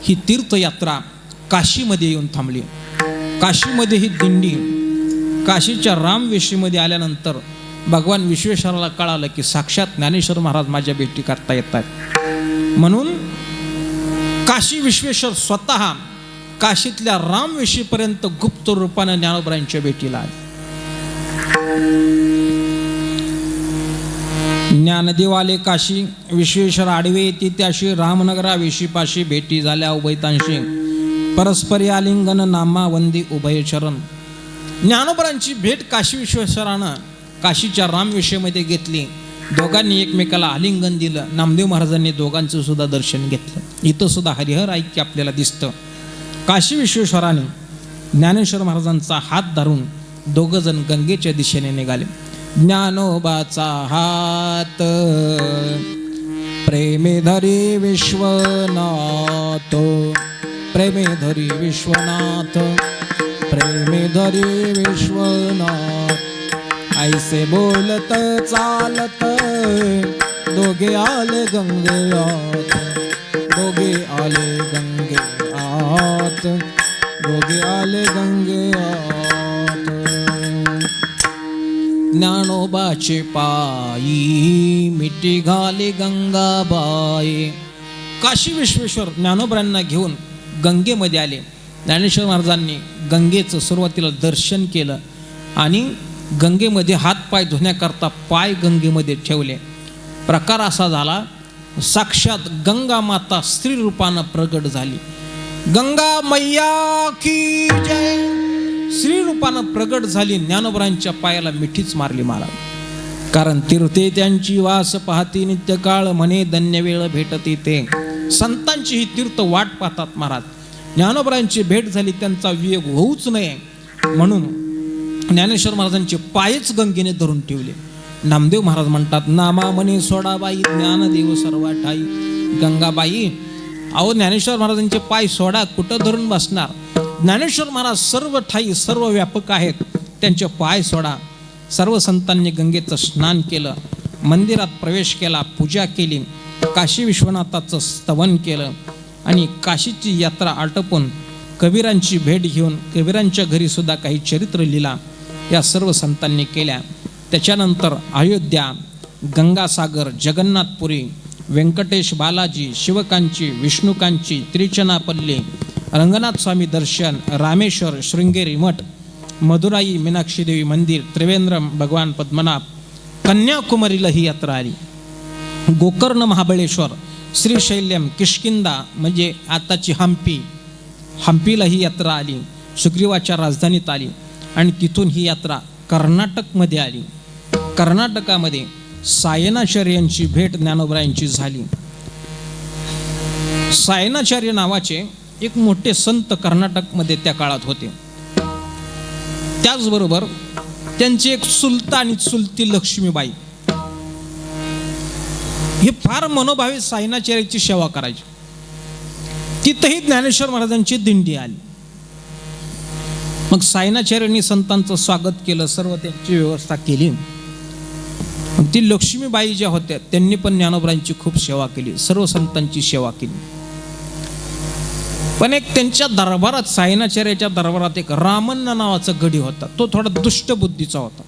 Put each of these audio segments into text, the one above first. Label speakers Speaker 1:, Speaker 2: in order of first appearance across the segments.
Speaker 1: ही तीर्थयात्रा काशीमध्ये येऊन थांबली. काशीमध्ये ही दिंडी काशीच्या रामवेशीमध्ये आल्यानंतर भगवान विश्वेश्वराला कळालं की साक्षात ज्ञानेश्वर महाराज माझ्या भेटी करता येतात. म्हणून काशी विश्वेश्वर स्वतः काशीतल्या रामवेशीपर्यंत गुप्त रूपाने ज्ञानोबरांच्या भेटीला आले. ज्ञानदेव आले काशी, विश्वेश्वर आडवे येते त्याशी, रामनगरा वेशीपाशी भेटी झाल्या उभयतांशी, परस्परी आलिंगन नामा वंदी उभय चरण. ज्ञानोबरांची भेट काशी विश्वेश्वरानं काशीच्या रामवेशीमध्ये घेतली. दोघांनी एकमेकाला आलिंगन दिलं. नामदेव महाराजांनी दोघांचं सुद्धा दर्शन घेतलं. इथं सुद्धा हरिहर ऐक्य आपल्याला दिसतं. काशी विश्वेश्वराने ज्ञानेश्वर महाराजांचा हात धरून दोघं जण गंगेच्या दिशेने निघाले. ज्ञानोबाचा हात प्रेमे धरी विश्वनाथ, प्रेमे धरी विश्वनाथ, प्रेमे धरी विश्वनाथ. ऐसे बोलत चालत दोघे आले गंगेआत, दोघे आले गंगेआत, दोघे आले गंगेआत. ज्ञानोबाचे पायी मिठी घाले गंगाबाई. काशी विश्वेश्वर ज्ञानोबरांना घेऊन गंगेमध्ये आले. ज्ञानेश्वर महाराजांनी गंगेचं सुरुवातीला दर्शन केलं आणि गंगेमध्ये हातपाय धुण्याकरता पाय गंगेमध्ये ठेवले. प्रकार असा झाला, साक्षात गंगा माता स्त्री रूपानं प्रगट झाली. गंगा मैया की जय श्री रूपानं प्रगट झाली. ज्ञानोबरांच्या पायाला मिठीच मारली महाराज. कारण तीर्थे त्यांची वास पाहती नित्यकाळ, म्हणे धन्य वेळ भेटते ते. संतांची ही तीर्थ वाट पाहतात महाराज. ज्ञानोबरांची भेट झाली, त्यांचा वियोग होऊच नये म्हणून ज्ञानेश्वर महाराजांचे पायच गंगेने धरून ठेवले. नामदेव महाराज म्हणतात, नामा म्हणे सोडाबाई ज्ञानदेव सर्व ठाई. गंगाबाई, अहो ज्ञानेश्वर महाराजांचे पाय सोडा, कुठं धरून बसणार? ज्ञानेश्वर महाराज सर्व ठाई सर्व व्यापक आहेत, त्यांचे पाय सोडा. सर्व संतांनी गंगेचं स्नान केलं, मंदिरात प्रवेश केला, पूजा केली, काशी विश्वनाथाचं स्तवन केलं आणि काशीची यात्रा आटोपून कबीरांची भेट घेऊन कबीरांच्या घरी सुद्धा काही चरित्र लिहिला. या सर्व संतांनी केल्या. त्याच्यानंतर अयोध्या, गंगासागर, जगन्नाथपुरी, व्यंकटेश बालाजी, शिवकांची, विष्णुकांची, त्रिचनापल्ली, रंगनाथ स्वामी दर्शन, रामेश्वर, शृंगेरी मठ, मदुराई मीनाक्षी देवी मंदिर, त्रिवेंद्रम, भगवान पद्मनाभ, कन्याकुमारीला ही यात्रा आली. गोकर्ण, महाबळेश्वर, श्रीशैल्यम, किष्किंदा म्हणजे आताची हम्पीला ही यात्रा आली. सुग्रीवाच्या राजधानीत आली आणि तिथून ही यात्रा कर्नाटकमध्ये आली. कर्नाटकामध्ये सायनाचार्य यांची भेट ज्ञानोबरायांची झाली. सायनाचार्य नावाचे एक मोठे संत कर्नाटकमध्ये त्या काळात होते. त्याचबरोबर त्यांची एक चुलता आणि चुलती लक्ष्मीबाई हे फार मनोभावे सायनाचार्याची सेवा करायची. तिथंही ज्ञानेश्वर महाराजांची दिंडी आली. मग सायनाचार्यांनी संतांचं स्वागत केलं, सर्व त्यांची व्यवस्था केली. ती लक्ष्मीबाई ज्या होत्या त्यांनी पण ज्ञानोबरांची खूप सेवा केली, सर्व संतांची सेवा केली. पण एक त्यांच्या दरबारात, सायनाचार्याच्या दरबारात एक रामण्णा नावाचा गडी होता. तो थोडा दुष्ट बुद्धीचा होता.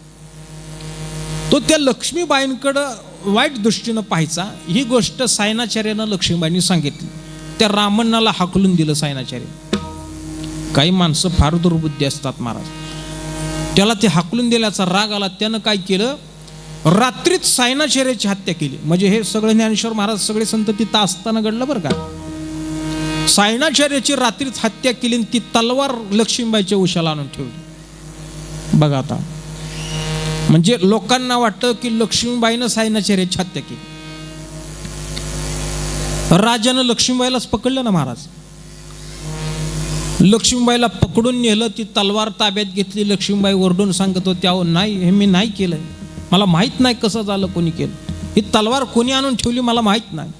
Speaker 1: तो त्या लक्ष्मीबाईंकडं वाईट दृष्टीनं पाहायचा. ही गोष्ट सायनाचार्यानं लक्ष्मीबाईंनी सांगितली. त्या रामण्णाला हाकलून दिलं सायनाचार्य. काही माणसं फार दुर्बुद्धी असतात महाराज. त्याला ते हाकलून दिल्याचा राग आला. त्यानं काय केलं, रात्रीच सायनाचार्याची हत्या केली. म्हणजे हे सगळे ज्ञानेश्वर महाराज सगळे संत तिथं असताना घडलं बरं का. सायनाचार्याची रात्रीच हत्या केली आणि ती तलवार लक्ष्मीबाईच्या उशाला आणून ठेवली. बघा आता, म्हणजे लोकांना वाटतं की लक्ष्मीबाईनं सायनाचार्याची हत्या केली. राजानं लक्ष्मीबाईलाच पकडलं ना महाराज. लक्ष्मीबाईला पकडून नेलं, ती तलवार ताब्यात घेतली. लक्ष्मीबाई ओरडून सांगत होत्या, अहो नाही, हे मी नाही केलंय, मला माहीत नाही कसं झालं, कोणी केलं, ही तलवार कोणी आणून ठेवली मला माहीत नाही.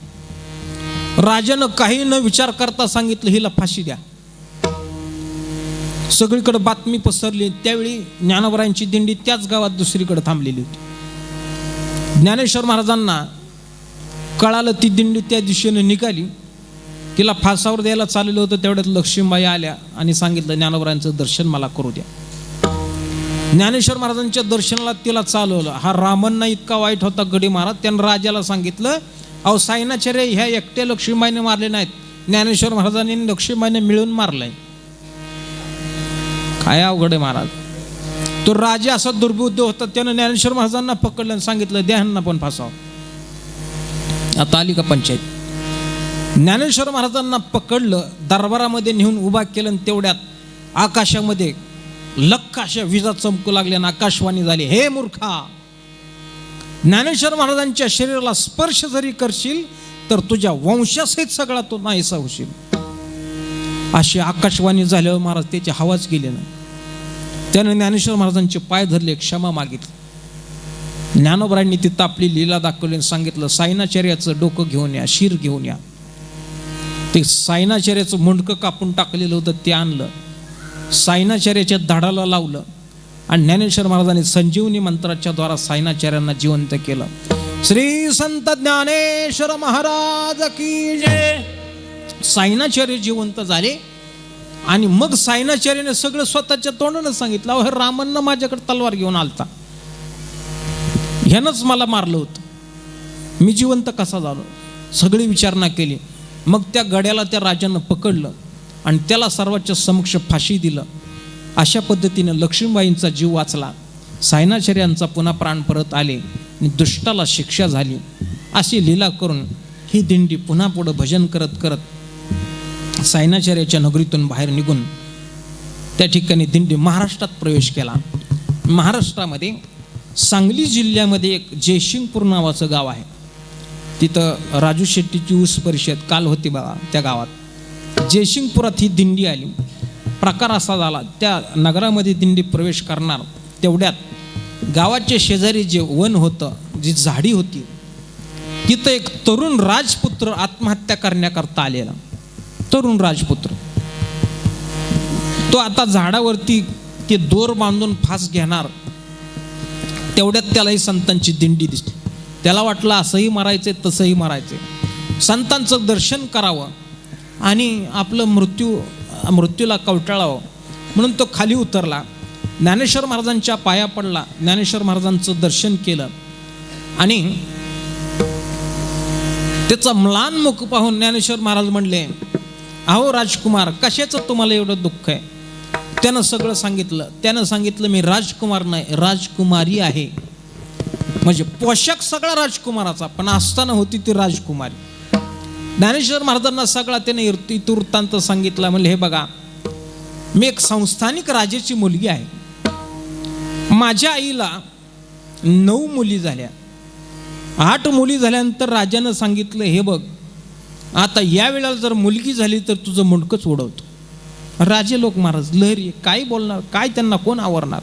Speaker 1: राजानं काही न विचार करता सांगितलं, हिला फाशी द्या. सगळीकडे बातमी पसरली. त्यावेळी ज्ञानोबरांची दिंडी त्याच गावात दुसरीकडे थांबलेली होती. ज्ञानेश्वर महाराजांना कळालं, ती दिंडी त्या दिशेने निघाली. तिला फासावर द्यायला चाललेलं होतं. तेवढ्यात लक्ष्मीबाई आल्या आणि सांगितलं ज्ञानोबरांचं दर्शन मला करू द्या. ज्ञानेश्वर महाराजांच्या दर्शनाला तिला चालवलं. हा रामण्णा इतका वाईट होता गडी महाराज, त्यानं राजाला सांगितलं, अहो सायनाचार्य ह्या एकट्या लक्ष्मीबाईने मारले नाहीत, ज्ञानेश्वर महाराजांनी लक्ष्मीबाईने मिळून मारलंय. काय अवघड आहे महाराज. तो राजा असा दुर्बुद्ध होता, त्यानं ज्ञानेश्वर महाराजांना पकडलं आणि सांगितलं द्या ह्यांना पण फासाव. आता आली का पंचायत. ज्ञानेश्वर महाराजांना पकडलं, दरबारामध्ये नेऊन उभा केलं आणि तेवढ्यात आकाशामध्ये लख अशा विजा चमकू लागल्या आणि आकाशवाणी झाली, हे मूर्खा, ज्ञानेश्वर महाराजांच्या शरीराला स्पर्श जरी करशील तर तुझ्या वंशासहित सगळा तो नाहीसा होशील. अशी आकाशवाणी झाल्यावर महाराज त्याची हवाच गेली नाही. त्याने ज्ञानेश्वर महाराजांचे पाय धरले, क्षमा मागितली. ज्ञानोबरांनी तिथं आपली लीला दाखवली आणि सांगितलं सायनाचार्याचं डोकं घेऊन या, शिर घेऊन या. ते सायनाचार्याचं मुंडकं कापून टाकलेलं होतं ते आणलं, सायनाचार्याच्या धाडाला लावलं आणि ज्ञानेश्वर महाराजांनी संजीवनी मंत्राच्या द्वारा सायनाचार्यांना जिवंत केलं. श्री संत ज्ञानेश्वर महाराज की जय. सायनाचार्य जिवंत झाले आणि मग सायनाचार्याने सगळं स्वतःच्या तोंडानं सांगितलं, अहो रामांना माझ्याकडे तलवार घेऊन आलता, ह्यानंच मला मारलं होतं, मी जिवंत कसा झालो. सगळी विचारणा केली. मग त्या गड्याला त्या राजानं पकडलं आणि त्याला सर्वांच्या समक्ष फाशी दिलं. अशा पद्धतीनं लक्ष्मीबाईंचा जीव वाचला, सायनाचार्यांचा पुन्हा प्राण परत आले आणि दुष्टाला शिक्षा झाली. अशी लीला करून ही दिंडी पुन्हा पुढं भजन करत करत सायनाचार्याच्या नगरीतून बाहेर निघून त्या ठिकाणी दिंडी महाराष्ट्रात प्रवेश केला. महाराष्ट्रामध्ये सांगली जिल्ह्यामध्ये एक जयसिंगपूर नावाचं गाव आहे. तिथं राजू शेट्टीची ऊस परिषद काल होती बघा, त्या गावात जयसिंगपुरात ही दिंडी आली. प्रकार असा झाला, त्या नगरामध्ये दिंडी प्रवेश करणार तेवढ्यात गावाच्या शेजारी जे वन होतं, जी झाडी होती, तिथं एक तरुण राजपुत्र आत्महत्या करण्याकरता आलेला. तरुण राजपुत्र तो आता झाडावरती ते दोर बांधून फास घेणार, तेवढ्यात त्यालाही संतांची दिंडी दिसली. त्याला वाटलं असंही मारायचे तसंही मारायचे, संतांचं दर्शन करावं आणि आपलं मृत्यूला कवटाळावं म्हणून तो खाली उतरला. ज्ञानेश्वर महाराजांच्या पाया पडला, ज्ञानेश्वर महाराजांचं दर्शन केलं आणि त्याचा म्लान मुख पाहून ज्ञानेश्वर महाराज म्हणले, अहो राजकुमार, कशाचं तुम्हाला एवढं दुःख आहे. त्यानं सगळं सांगितलं. त्यानं सांगितलं मी राजकुमार नाही, राजकुमारी आहे. म्हणजे पोशाख सगळा राजकुमाराचा, पण असताना होती ती राजकुमारी. ज्ञानेश्वर महाराजांना सगळा त्याने इतुवृत्तांत सांगितला. म्हणले, हे बघा, मी एक संस्थानिक राजाची मुलगी आहे. माझ्या आईला 9 मुली झाल्या. 8 मुली झाल्यानंतर राजानं सांगितलं, हे बघ, आता या वेळेला जर मुलगी झाली तर तुझं मुंडकच उडवतो. राजे लोक महाराज लहरी, काय बोलणार, काय त्यांना कोण आवरणार.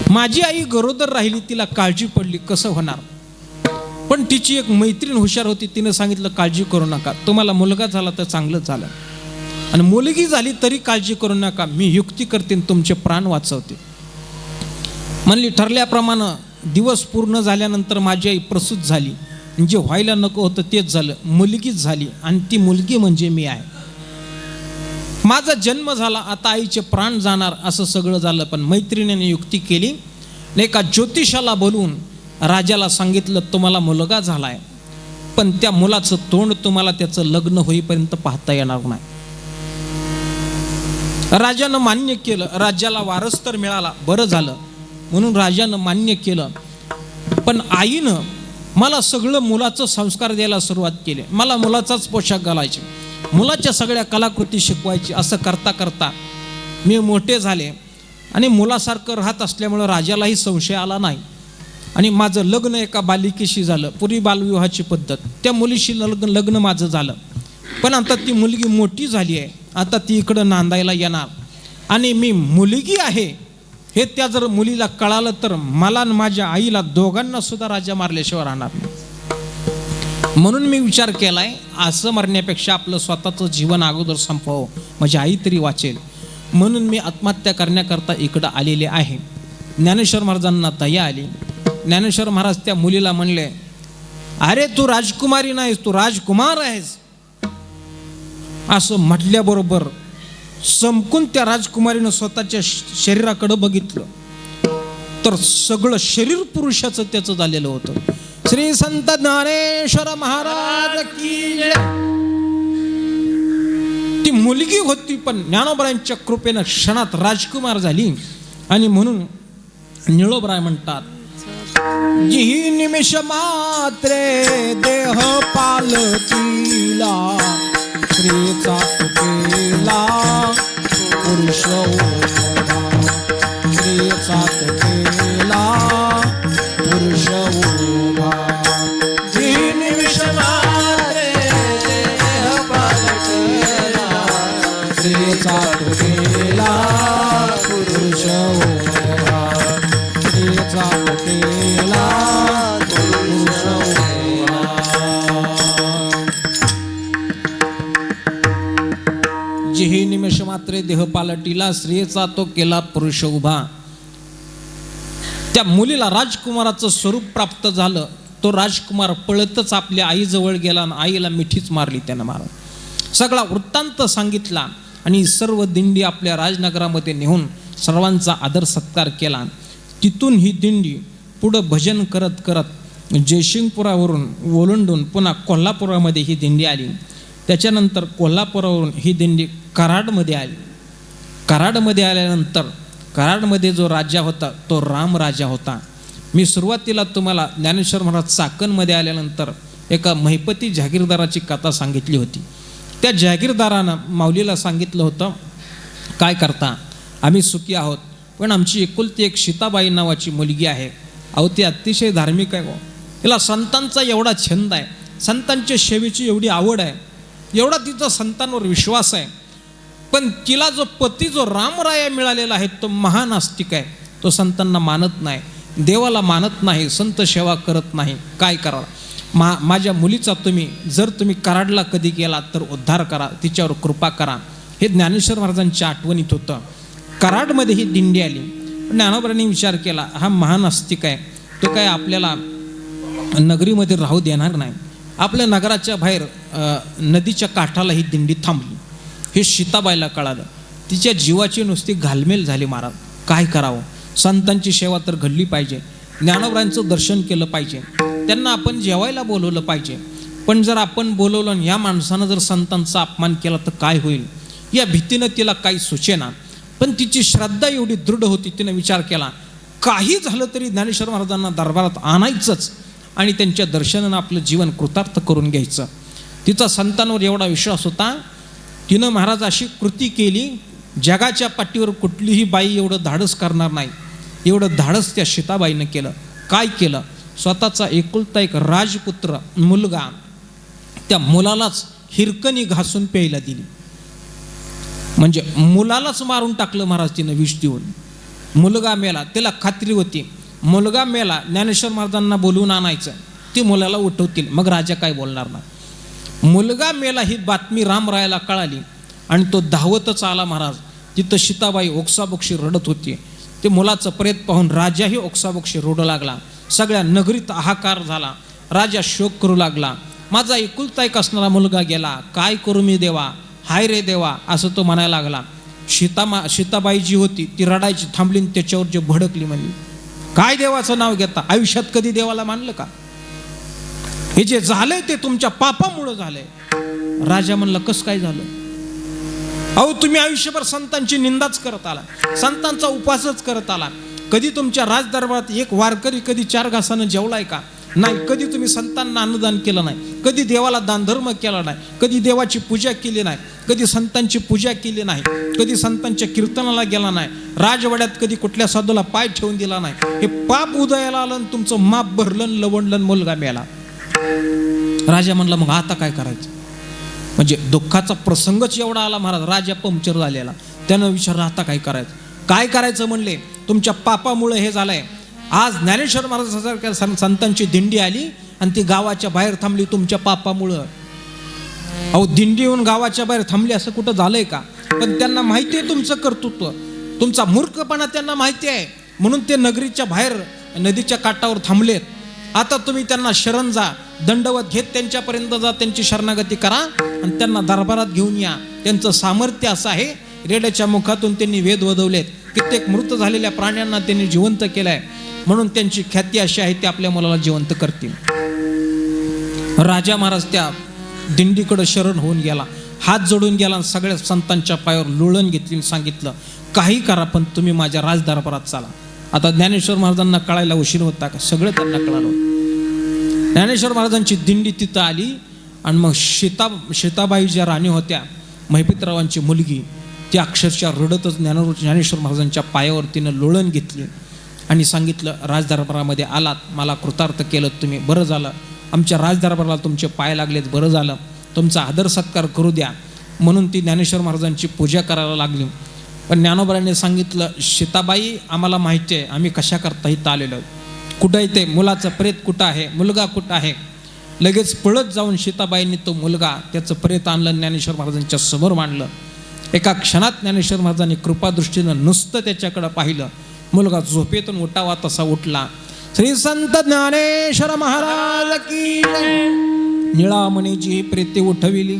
Speaker 1: माझी आई गरोदर राहिली, तिला काळजी पडली, कसं होणार. पण तिची एक मैत्रीण हुशार होती, तिनं सांगितलं काळजी करू नका, तुम्हाला मुलगा झाला तर चांगलं झालं, आणि मुलगी झाली तरी काळजी करू नका, मी युक्ती करते तुमचे प्राण वाचवते. म्हणली ठरल्याप्रमाणे दिवस पूर्ण झाल्यानंतर माझी आई प्रसूत झाली. जे व्हायला नको होतं तेच झालं, मुलगीच झाली, आणि ती मुलगी म्हणजे मी आहे. माझा जन्म झाला, आता आईचे प्राण जाणार, असं सगळं झालं. पण मैत्रिणीने युक्ती केली, एका ज्योतिषाला बोलवून राजाला सांगितलं, तुम्हाला मुलगा झालाय, पण त्या मुलाचं तोंड तुम्हाला त्याचं लग्न होईपर्यंत पाहता येणार नाही. राजानं मान्य केलं. राज्याला वारस तर मिळाला, बरं झालं म्हणून राजानं मान्य केलं. पण आईनं मला सगळं मुलाचं संस्कार द्यायला सुरुवात केली. मला मुलाचाच पोशाख घालायचे, मुलाच्या सगळ्या कलाकृती शिकवायची. असं करता करता मी मोठे झाले आणि मुलासारखं राहत असल्यामुळं राजालाही संशय आला नाही. आणि माझं लग्न एका बालिकेशी झालं, पूर्वी बालविवाहाची पद्धत, त्या मुलीशी लग्न माझं झालं. पण आता ती मुलगी मोठी झाली आहे, आता ती इकडं नांदायला येणार, आणि मी मुलगी आहे हे त्या जर मुलीला कळालं तर मला आणि माझ्या आईला दोघांना सुद्धा राजा मारल्याशिवाय राहणार नाही. म्हणून मी विचार केलाय, असं मरण्यापेक्षा आपलं स्वतःचं जीवन अगोदर संपवावं, माझी आई तरी वाचेल. म्हणून मी आत्महत्या करण्याकरता इकडं आलेले आहे. ज्ञानेश्वर महाराजांना दया आली. ज्ञानेश्वर महाराज त्या मुलीला म्हणले, अरे तू राजकुमारी नाहीस, तू राजकुमार आहेस. असं म्हटल्याबरोबर चमकून त्या राजकुमारीनं स्वतःच्या शरीराकडे बघितलं तर सगळं शरीर पुरुषाचं त्याचं झालेलं होतं. श्री संत ज्ञानेश्वर महाराज की जय. ती मुलगी होती पण ज्ञानोबरायांच्या कृपेनं क्षणात राजकुमार झाली. आणि म्हणून निळोबराय म्हणतात, जी निमिष मात्रे देह पालतीला स्त्रीचा तुटेला पुरुष उभा, स्त्रीचा तुटेला पुरुष उभा. जी निमिष मात्रे देह पालतीला स्त्रीचा तुटेला पुरुष उभा, स्त्रीचा तुटेला पुरुष उभा. जिही निमिष मात्रे देह पालटीला स्त्रियेचा तो केला पुरुष उभा. त्या मुलीला राजकुमाराचं स्वरूप प्राप्त झालं. तो राजकुमार पळतच आपल्या आईजवळ गेला आणि आईला मिठीच मारली त्यानं मारून. सगळा वृत्तांत सांगितला आणि सर्व दिंडी आपल्या राजनगरामध्ये नेऊन सर्वांचा आदर सत्कार केला. तिथून ही दिंडी पुढं भजन करत करत जयसिंगपुरावरून ओलांडून पुन्हा कोल्हापुरामध्ये ही दिंडी आली. त्याच्यानंतर कोल्हापुरावरून ही दिंडी कराडमध्ये आली. कराडमध्ये आल्यानंतर कराडमध्ये जो राजा होता तो राम राजा होता. मी सुरुवातीला तुम्हाला ज्ञानेश्वर महाराज चाकणमध्ये आल्यानंतर एका महिपती जहागीरदाराची कथा सांगितली होती. त्या जहागीरदारानं माऊलीला सांगितलं होतं, काय करता, आम्ही सुखी आहोत पण आमची एकुलती एक सीताबाई नावाची मुलगी आहे. अहो ती अतिशय धार्मिक आहे. तिला संतांचा एवढा छंद आहे, संतांच्या सेवेची एवढी आवड आहे, एवढा तिचा संतांवर विश्वास आहे. पण तिला जो पती जो रामराया मिळालेला आहे तो महानास्तिक आहे. तो संतांना मानत नाही, देवाला मानत नाही, संत सेवा करत नाही. काय करावं? माझ्या मुलीचा जर तुम्ही कराडला कधी गेला तर उद्धार करा, तिच्यावर कृपा करा. हे ज्ञानेश्वर महाराजांच्या आठवणीत होतं. कराडमध्ये ही दिंडी आली. ज्ञानोबरांनी विचार केला, हा महानास्तिक आहे, तो काय आपल्याला नगरीमध्ये राहू देणार नाही. आपल्या नगराच्या बाहेर नदीच्या काठाला ही दिंडी थांबली. हे सीताबाईला कळालं. तिच्या जीवाची नुसती घालमेल झाली. महाराज काय करावं, संतांची सेवा तर घडली पाहिजे, ज्ञानोबरांचं दर्शन केलं पाहिजे, त्यांना आपण जेवायला बोलवलं पाहिजे. पण जर आपण बोलवलं आणि या माणसानं जर संतांचा अपमान केला तर काय होईल, या भीतीनं तिला काही सुचेना. पण तिची श्रद्धा एवढी दृढ होती, तिनं विचार केला काही झालं तरी ज्ञानेश्वर महाराजांना दरबारात आणायचंच आणि त्यांच्या दर्शनानं आपलं जीवन कृतार्थ करून घ्यायचं. तिचा संतांवर एवढा विश्वास होता. तिनं महाराज अशी कृती केली, जगाच्या पाठीवर कुठलीही बाई एवढं धाडस करणार नाही, एवढं धाडस त्या सीताबाईनं केलं. काय केलं, स्वतःचा एकुलता एक राजपुत्र मुलगा, त्या मुलालाच हिरकणी घासून प्यायला दिली. म्हणजे मुलालाच मारून टाकलं महाराज तिनं विष देऊन. मुलगा मेला, त्याला खात्री होती मुलगा मेला, ज्ञानेश्वर महाराजांना बोलवून आणायचं, ती मुलाला उठवतील, मग राजा काय बोलणार ना. मुलगा मेला ही बातमी रामरायाला कळाली आणि तो धावतच आला महाराज. तिथं सीताबाई ओक्साबोक्षी रडत होती. ते मुलाचं प्रेत पाहून राजाही ओक्साबोक्षी रडू लागला. सगळ्या नगरीत हाहाकार झाला. राजा शोक करू लागला. माझा एकुलता एक असणारा मुलगा गेला, काय करू मी देवा, हाय रे देवा, असं तो म्हणायला लागला. सीताबाई जी होती ती रडायची थांबली, त्याच्यावर जे भडकली म्हणली, काय देवाचं नाव घेता, आयुष्यात कधी देवाला मानलं का, हे जे झालंय ते तुमच्या पापामुळं झालंय. राजा म्हणला, कसं काय झालं, अहो तुम्ही आयुष्यभर संतांची निंदाच करत आला, संतांचा उपवासच करत आला. कधी तुमच्या राजदरबारात एक वारकरी कधी 4 घासानं जेवलाय का, नाही. कधी तुम्ही संतांना अन्नदान केलं नाही, कधी देवाला दानधर्म केला नाही, कधी देवाची पूजा केली नाही, कधी संतांची पूजा केली नाही, कधी संतांच्या कीर्तनाला गेला नाही, राजवाड्यात कधी कुठल्या साधूला पाय ठेवून दिला नाही. हे पाप उदयाला आलं आणि तुमचं माप भरलं, लवंडलं, मुलगा मेला. राजा म्हणला, मग आता काय करायचं. म्हणजे दुःखाचा प्रसंगच एवढा आला महाराज, राजा पंक्चर झालेला. त्यानं विचारलं, आता काय करायचं. काय करायचं म्हणले, तुमच्या पापामुळे हे झालंय. आज ज्ञानेश्वर महाराजांसारख्या संतांची दिंडी आली आणि ती गावाच्या बाहेर थांबली तुमच्या पापामुळं. अहो दिंडी येऊन गावाच्या बाहेर थांबली असं कुठं झालंय का. पण त्यांना माहिती आहे तुमचं कर्तृत्व, तुमचा मूर्खपणा त्यांना माहिती आहे, म्हणून ते नगरीच्या बाहेर नदीच्या काठावर थांबलेत. आता तुम्ही त्यांना शरण जा, दंडवत घेत त्यांच्यापर्यंत जा, त्यांची शरणागती करा आणि त्यांना दरबारात घेऊन या. त्यांचं सामर्थ्य असं आहे, रेड्याच्या मुखातून त्यांनी वेद वदवलेत, कित्येक मृत झालेल्या प्राण्यांना त्यांनी जिवंत केलंय, म्हणून त्यांची ख्याती अशी आहे ते आपल्या मुलाला जिवंत करतील. राजा महाराज त्या दिंडीकडे शरण होऊन गेला, हात जोडून गेला, सगळ्या संतांच्या पायावर लोळण घेतली, सांगितलं काही करा पण तुम्ही माझ्या राजदरबारात चाला. आता ज्ञानेश्वर महाराजांना कळायला उशीर होता का? सगळं त्यांना कळालं. ज्ञानेश्वर महाराजांची दिंडी तिथं आली आणि मग सीताबाई ज्या राणी होत्या, महिपतरावांची मुलगी, ती अक्षरशः रडतच ज्ञानेश्वर महाराजांच्या पायावर तिनं लोळण घेतली आणि सांगितलं राजदरबारामध्ये आलात, मला कृतार्थ केलं तुम्ही, बरं झालं. आमच्या राजदरबाराला तुमचे पाय लागलेत, बरं झालं. तुमचा आदर सत्कार करू द्या. म्हणून ती ज्ञानेश्वर महाराजांची पूजा करायला लागली. पण ज्ञानोबरांनी सांगितलं सीताबाई आम्हाला माहिती आहे आम्ही कशा करता इथं आलेलो, कुठं आहे ते मुलाचं प्रेत, कुठं आहे मुलगा, कुठं आहे. लगेच पळत जाऊन सीताबाईंनी तो मुलगा, त्याचं प्रेत आणलं, ज्ञानेश्वर महाराजांच्या समोर मांडलं. एका क्षणात ज्ञानेश्वर महाराजांनी कृपादृष्टीनं नुसतं त्याच्याकडं पाहिलं, मुलगा झोपेतून उठावा तसा उठला. श्री संत ज्ञानेश्वर महाराज की जय. निळामणीची प्रीती उठविली,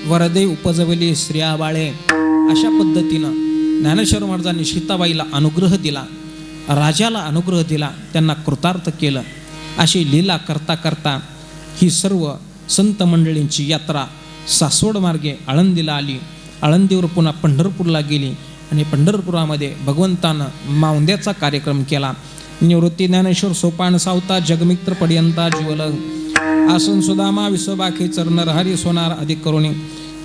Speaker 1: वरदे उपजवली श्रिया बाळे. अशा पद्धतीनं ज्ञानेश्वर महाराजांनी सीताबाईला अनुग्रह दिला, राजाला अनुग्रह दिला, त्यांना कृतार्थ केलं. अशी लीला करता करता ही सर्व संत मंडळींची यात्रा सासवड मार्गे आळंदीला आली. आळंदीवर पुन्हा पंढरपूरला गेली आणि पंढरपुरामध्ये भगवंतानं मावंद्याचा कार्यक्रम केला. निवृत्ती ज्ञानेश्वर सोपान सावता जगमित्र पर्यंता जीवल आसन सुदामा विश्वबाखे चरण हरी सोनार अधिक करुणी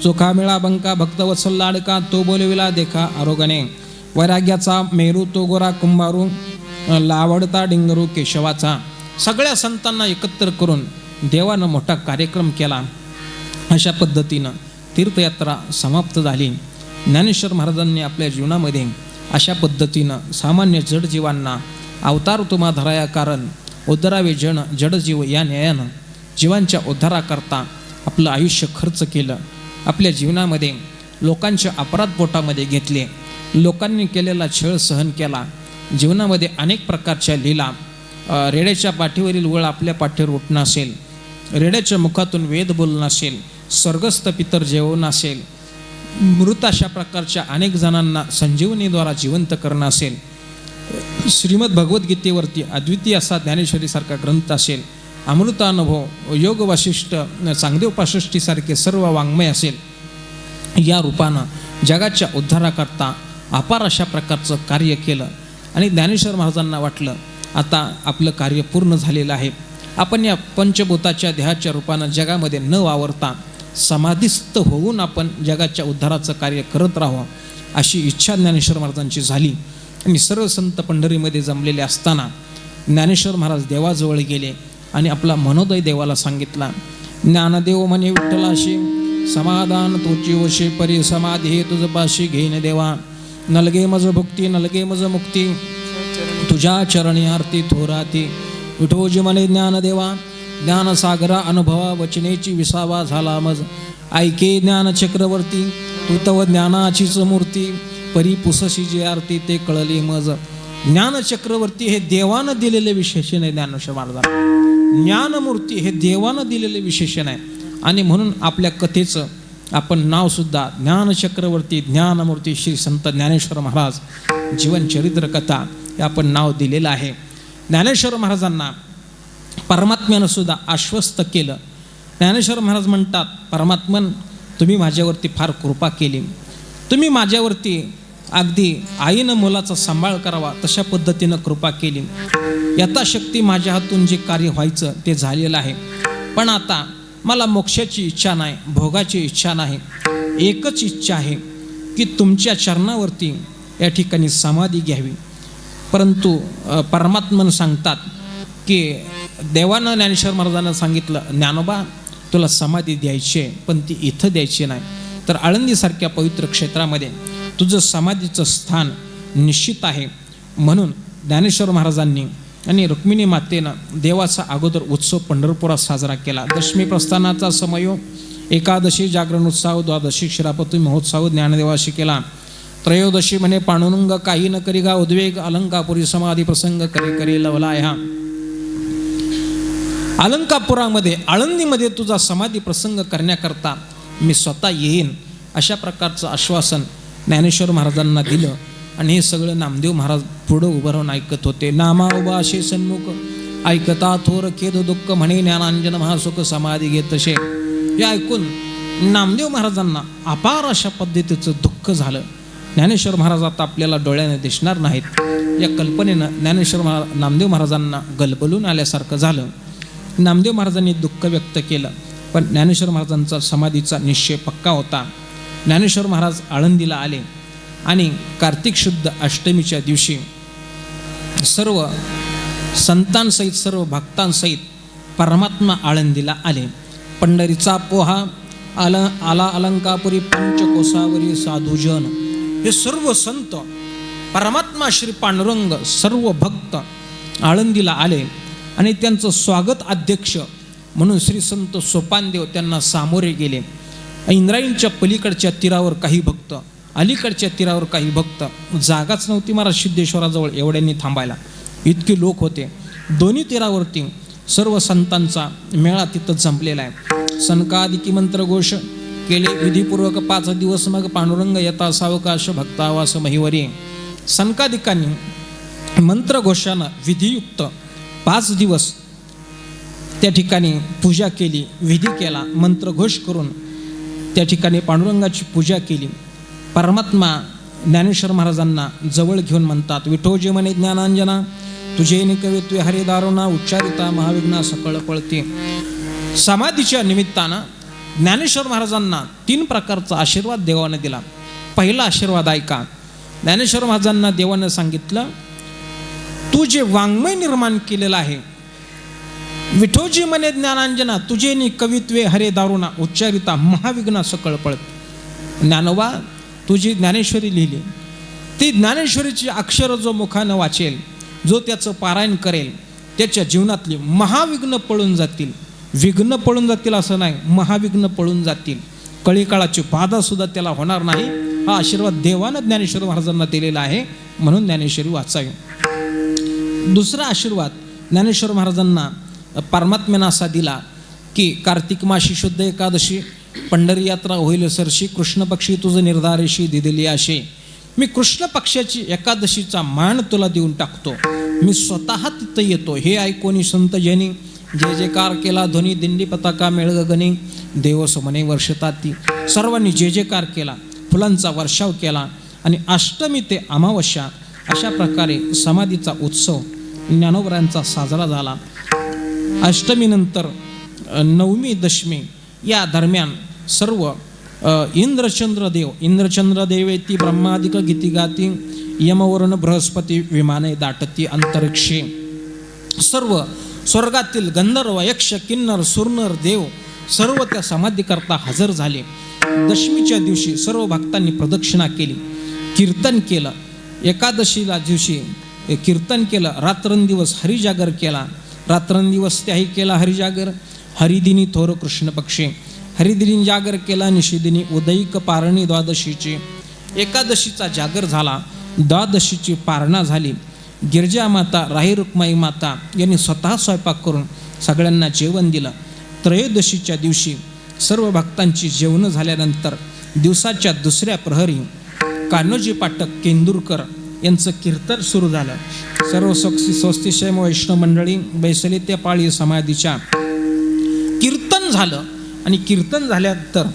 Speaker 1: चोखा मिळा बंका भक्तवत्सल लाडका तो बोलविला देखा आरोगणे वैराग्याचा मेरू तो गोरा कुंभारू लावडता डिंगरू केशवाचा. सगळ्या संतांना एकत्र करून देवानं मोठा कार्यक्रम केला. अशा पद्धतीनं तीर्थयात्रा समाप्त झाली. ज्ञानेश्वर महाराजांनी आपल्या जीवनामध्ये अशा पद्धतीनं सामान्य जडजीवांना अवतार तुम्हा धराया कारण उद्धरावे जडजीव या न्यायानं जीवांच्या उद्धाराकरता आपलं आयुष्य खर्च केलं. आपल्या जीवनामध्ये लोकांचे अपराध पोटामध्ये घेतले, लोकांनी केलेला छळ सहन केला. जीवनामध्ये अनेक प्रकारच्या लीला, रेड्याच्या पाठीवरील वळ आपल्या पाठीवर उठणं असेल, रेड्याच्या मुखातून वेद बोलणं असेल, स्वर्गस्थ पितर जेवण असेल, मृत अशा प्रकारच्या अनेक जणांना संजीवनीद्वारा जिवंत करणं असेल, श्रीमद भगवद्गीतेवरती अद्वितीय असा ज्ञानेश्वरीसारखा ग्रंथ असेल, अमृतानुभव, योग वासिष्ठ, चांगदेव पासष्टीसारखे सर्व वाङ्मय असेल, या रूपानं जगाच्या उद्धाराकरता अपार अशा प्रकारचं कार्य केलं. आणि ज्ञानेश्वर महाराजांना वाटलं आता आपलं कार्य पूर्ण झालेलं आहे, आपण या पंचभूताच्या देहाच्या रूपानं जगामध्ये न वावरता समाधिस्थ होऊन आपण जगाच्या उद्धाराचं कार्य करत राहावं, अशी इच्छा ज्ञानेश्वर महाराजांची झाली. आणि सर्व संत पंढरीमध्ये जमलेले असताना ज्ञानेश्वर महाराज देवाजवळ गेले आणि आपला मनोदय देवाला सांगितला. ज्ञानदेव म्हणे विठ्ठलाशी समाधान तुझी वशी परी समाधी हे तुझ पाशी घेईन देवा, नलगे मज भुक्ती नलगे मज मुक्ती तुझ्या चरणी आरती थोराती. विठोजी म्हणे ज्ञानदेवा ज्ञानसागरा अनुभवा वचनेची विसावा झाला मज, ऐके ज्ञान चक्रवर्ती तू तव ज्ञानाचीच मूर्ती परी पुसशी जी आरती ते कळली मज. ज्ञान चक्रवर्ती हे देवानं दिलेले विशेषण आहे. ज्ञानेश्वर महाराज ज्ञानमूर्ती हे देवानं दिलेले विशेषण आहे. आणि म्हणून आपल्या कथेचं आपण नावसुद्धा ज्ञानचक्रवर्ती ज्ञानमूर्ती श्री संत ज्ञानेश्वर महाराज जीवनचरित्र कथा हे आपण नाव दिलेलं आहे. ज्ञानेश्वर महाराजांना परमात्म्यानं सुद्धा आश्वस्त केलं. ज्ञानेश्वर महाराज म्हणतात, परमात्मन तुम्ही माझ्यावरती फार कृपा केली, तुम्ही माझ्यावरती अगदी आईनं मुलाचा सांभाळ करावा तशा पद्धतीनं कृपा केली. यथाशक्ती माझ्या हातून जे कार्य व्हायचं ते झालेलं आहे. पण आता मला मोक्षाची इच्छा नाही, भोगाची इच्छा नाही, एकच इच्छा आहे की तुमच्या चरणावरती या ठिकाणी समाधी घ्यावी. परंतु परमात्मन सांगतात की देवानं ज्ञानेश्वर महाराजांना सांगितलं, ज्ञानोबा तुला समाधी द्यायची आहे पण ती इथं द्यायची नाही, तर आळंदीसारख्या पवित्र क्षेत्रामध्ये तुझं समाधीचं स्थान निश्चित आहे. म्हणून ज्ञानेश्वर महाराजांनी आणि रुक्मिणी मातेनं देवाचा अगोदर उत्सव पंढरपुरात साजरा केला. दशमी प्रस्थानाचा समयो, एकादशी जागरण उत्सव, द्वादशी शिरापती महोत्सव ज्ञानदेवाशी केला. त्रयोदशी म्हणे पांडुरंग काही न करी गा उद्वेग, अलंकापुरी समाधी प्रसंग करे करे लवलाय. अलंकापुरामध्ये आळंदीमध्ये तुझा समाधी प्रसंग करण्याकरता मी स्वतः येईन, अशा प्रकारचं आश्वासन ज्ञानेश्वर महाराजांना दिलं. आणि हे सगळं नामदेव महाराज पुढं उभं राहून ऐकत होते. नामा उभा असे सन्मुख ऐकता थोर खेद दुःख म्हणे ज्ञानांजन महासुख समाधी घेत तसे. हे ऐकून नामदेव महाराजांना अपार अशा पद्धतीचं दुःख झालं. ज्ञानेश्वर महाराज आता आपल्याला डोळ्याने दिसणार नाहीत या कल्पनेनं नामदेव महाराजांना गलबलून आल्यासारखं झालं. नामदेव महाराजांनी दुःख व्यक्त केलं, पण ज्ञानेश्वर महाराजांचा समाधीचा निश्चय पक्का होता. ज्ञानेश्वर महाराज आळंदीला आले आणि कार्तिक शुद्ध अष्टमीच्या दिवशी सर्व संतांसहित सर्व भक्तांसहित परमात्मा आळंदीला आले. पंढरीचा पोहा आला अलंकापुरी पंचकोसावरी साधुजन. हे सर्व संत परमात्मा श्री पांडुरंग सर्व भक्त आळंदीला आले आणि त्यांचं स्वागत अध्यक्ष म्हणून श्री संत सोपानदेव त्यांना सामोरे गेले. इंद्रायणीच्या पलीकडच्या तीरावर काही भक्त, अलीकडच्या तीरावर काही भक्त. जागाच नव्हती महाराज सिद्धेश्वराजवळ एवढ्यांनी थांबायला, इतके लोक होते. दोन्ही तीरावरती सर्व संतांचा मेळा तिथं जमलेला आहे. सनकादिकी मंत्रघोष केले विधीपूर्वक 5 दिवस, मग पांडुरंग यथा सावकाश भक्तावास महिवरी. सनकादिकांनी मंत्रघोषानं विधियुक्त 5 दिवस त्या ठिकाणी पूजा केली, विधी केला. मंत्रघोष करून त्या ठिकाणी पांडुरंगाची पूजा केली. परमात्मा ज्ञानेश्वर महाराजांना जवळ घेऊन म्हणतात, विठोजे म्हणे ज्ञानांजना तुझे निकवित्वे हरे दारुणा उच्चारिता महाविघ्ना सकळ पळते. समाधीच्या निमित्तानं ज्ञानेश्वर महाराजांना 3 प्रकारचा आशीर्वाद देवानं दिला. पहिला आशीर्वाद ऐका. ज्ञानेश्वर महाराजांना देवानं सांगितलं, तू जे वाङ्मय निर्माण केलेलं आहे, विठोजी म्हणे ज्ञानांजना तुझे नि कवित्वे हरे दारुणा उच्चारिता महाविघ्ना सकळ पळत. ज्ञानोबा तुझी ज्ञानेश्वरी लिहिली, ती ज्ञानेश्वरीची अक्षर जो मुखानं वाचेल, जो त्याचं पारायण करेल, त्याच्या जीवनातली महाविघ्न पळून जातील. विघ्न पळून जातील असं नाही, महाविघ्न पळून जातील. कळीकाळाची बाधासुद्धा त्याला होणार नाही. हा आशीर्वाद देवानं ज्ञानेश्वर महाराजांना दिलेला आहे, म्हणून ज्ञानेश्वरी वाचावी. दुसरा आशीर्वाद ज्ञानेश्वर महाराजांना परमात्म्यानं असा दिला की कार्तिक माशी शुद्ध एकादशी पंढरी यात्रा होईल सरशी, कृष्ण पक्षी तुझं निर्धारेशी दिलेली आशे. मी कृष्ण पक्षाची एकादशीचा मान तुला देऊन टाकतो, मी स्वतः तिथं येतो. हे ऐकोनी संत जनी जय जयकार केला, ध्वनी दिंडी पताका मेळगगनी देवसमने वर्षताती. सर्वांनी जय जयकार केला, फुलांचा वर्षाव केला आणि अष्टमी ते अमावस्या अशा प्रकारे समाधीचा उत्सव ज्ञानोबरांचा साजरा झाला. अष्टमीनंतर नवमी दशमी या दरम्यान सर्व इंद्रचंद्रदेवेती ब्रह्मादिक गीती गाती यमवर्ण बृहस्पती विमाने दाटती अंतरिक्षे. सर्व स्वर्गातील गंधर्व यक्ष किन्नर सुरनर देव सर्व त्या समाधीकरता हजर झाले. दशमीच्या दिवशी सर्व भक्तांनी प्रदक्षिणा केली, कीर्तन केलं. एकादशीला दिवशी कीर्तन केलं, रात्रंदिवस हरिजागर केला. रात्रंदिवस त्याही केला हरिजागर. हरिदिनी थोर कृष्ण पक्षी हरिदिनी जागर केला. निशिदिनी उदयिक पारणी द्वादशीची. एकादशीचा जागर झाला, द्वादशीची पारणा झाली. गिरजा माता राही रुक्माई माता यांनी स्वतः स्वयंपाक करून सगळ्यांना जेवण दिलं. त्रयोदशीच्या दिवशी सर्व भक्तांची जेवणं झाल्यानंतर दिवसाच्या दुसऱ्या प्रहरी कान्होजी पाठक केंदूरकर यांचं कीर्तन सुरू झालं. सर्व स्वस्तिशय वैष्णव मंडळी बैसली त्या पाळी समाधीच्या कीर्तन झालं. आणि कीर्तन झाल्यानंतर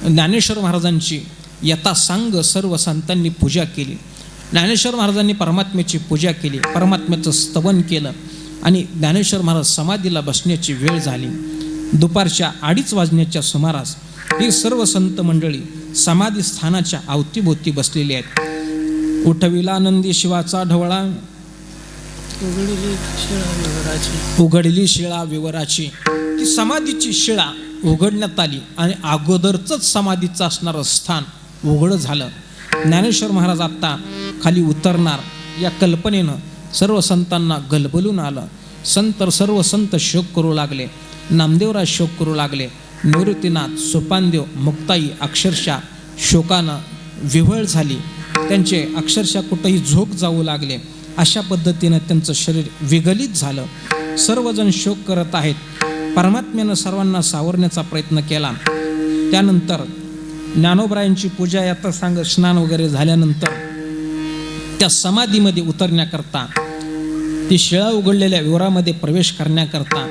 Speaker 1: ज्ञानेश्वर महाराजांची यथासांग सर्व संतांनी पूजा केली. ज्ञानेश्वर महाराजांनी परमात्म्याची पूजा केली, परमात्म्याचं स्तवन केलं आणि ज्ञानेश्वर महाराज समाधीला बसण्याची वेळ झाली. दुपारच्या 2:30 वाजण्याच्या सुमारास ही सर्व संत मंडळी समाधी स्थानाच्या अवतीभोवती बसलेली आहेत. उठविला नंदी शिवाचा ढवळा, उघडली शिळा विवराची. ती समाधीची शिळा उघडण्यात आली आणि अगोदरच समाधीचं असणारं स्थान उघड झालं. ज्ञानेश्वर महाराज आत्ता खाली उतरणार या कल्पनेनं सर्व संतांना गलबलून आलं. सर्व संत शोक करू लागले. नामदेवराज शोक करू लागले. निवृत्तीनाथ, सोपानदेव, मुक्ताई अक्षरशः शोकानं विव्हळ झाली. त्यांचे अक्षरशः कुठंही झोप जाऊ लागले. अशा पद्धतीनं त्यांचं शरीर विगलित झालं. सर्वजण शोक करत आहेत. परमात्म्यानं सर्वांना सावरण्याचा प्रयत्न केला. त्यानंतर ज्ञानोबरायांची पूजा यात सांग स्नान वगैरे झाल्यानंतर त्या समाधीमध्ये उतरण्याकरता, ती शिळा उघडलेल्या विवरामध्ये प्रवेश करण्याकरता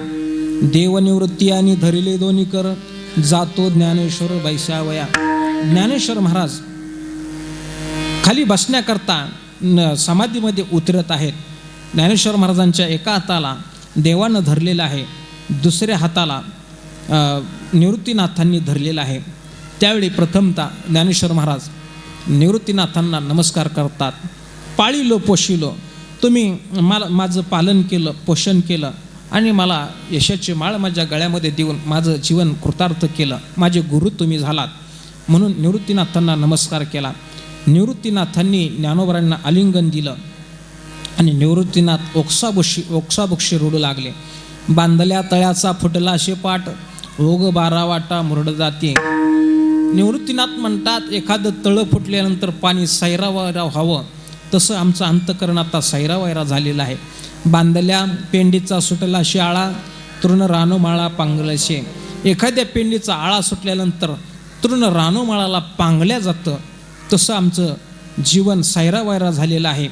Speaker 1: देवनिवृत्ती आणि धरिले दोन्ही कर जातो ज्ञानेश्वर बैसावया. ज्ञानेश्वर महाराज खाली बसण्याकरता समाधीमध्ये उतरत आहेत. ज्ञानेश्वर महाराजांच्या एका हाताला देवानं धरलेलं आहे, दुसऱ्या हाताला निवृत्तीनाथांनी धरलेलं आहे. त्यावेळी प्रथमतः ज्ञानेश्वर महाराज निवृत्तीनाथांना नमस्कार करतात. पाळिलो पोशिलो, तुम्ही माझं पालन केलं, पोषण केलं आणि मला यशाची माळ माझ्या गळ्यामध्ये देऊन माझं जीवन कृतार्थ केलं. माझे गुरु तुम्ही झालात, म्हणून निवृत्तीनाथांना नमस्कार केला. निवृत्तीनाथांनी ज्ञानोबरांना आलिंगन दिलं आणि निवृत्तीनाथ ओक्साबुक्षी रडू लागले. बांधल्या तळ्याचा फुटला शेपाट, ओग 12 वाटा मुरड जाते. निवृत्तीनाथ म्हणतात, एखादं तळं फुटल्यानंतर पाणी सैरावैरा व्हावं, तसं आमचं अंतकरण आता सैरावैरा झालेलं आहे. बांधल्या पेंडीचा सुटला शिआळा, तृण रानोमाळा पांगलशे. एखाद्या पेंडीचा आळा सुटल्यानंतर तृण रानोमाळाला पांगल्या जातं, तसं आमचं जीवन सैरावैरा झालेलं आहे.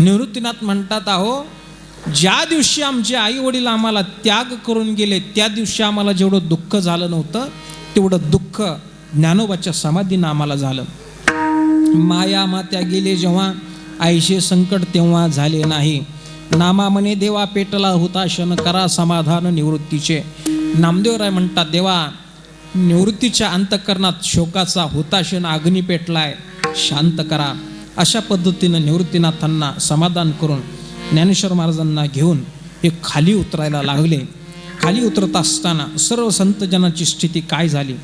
Speaker 1: निवृत्तीनाथ म्हणतात, अहो ज्या दिवशी आमचे आई वडील आम्हाला त्याग करून गेले, त्या दिवशी आम्हाला जेवढं दुःख झालं नव्हतं, तेवढं दुःख ज्ञानोबाच्या समाधीनं आम्हाला झालं. माया मात्या गेले जेव्हा, आईशे संकट तेव्हा झाले नाही. नामा म्हणे देवा पेटला हुताशन, करा समाधान निवृत्तीचे. नामदेवराय म्हणतात, देवा निवृत्तीच्या अंतःकरणात शोकाचा हुताशन अग्नी पेटलाय, शांत करा. अशा पद्धतीनं निवृत्तीनाथांना समाधान करून ज्ञानेश्वर महाराजांना घेऊन हे खाली उतरायला लागले. खाली उतरत असताना सर्व संतजनाची स्थिती काय झाली.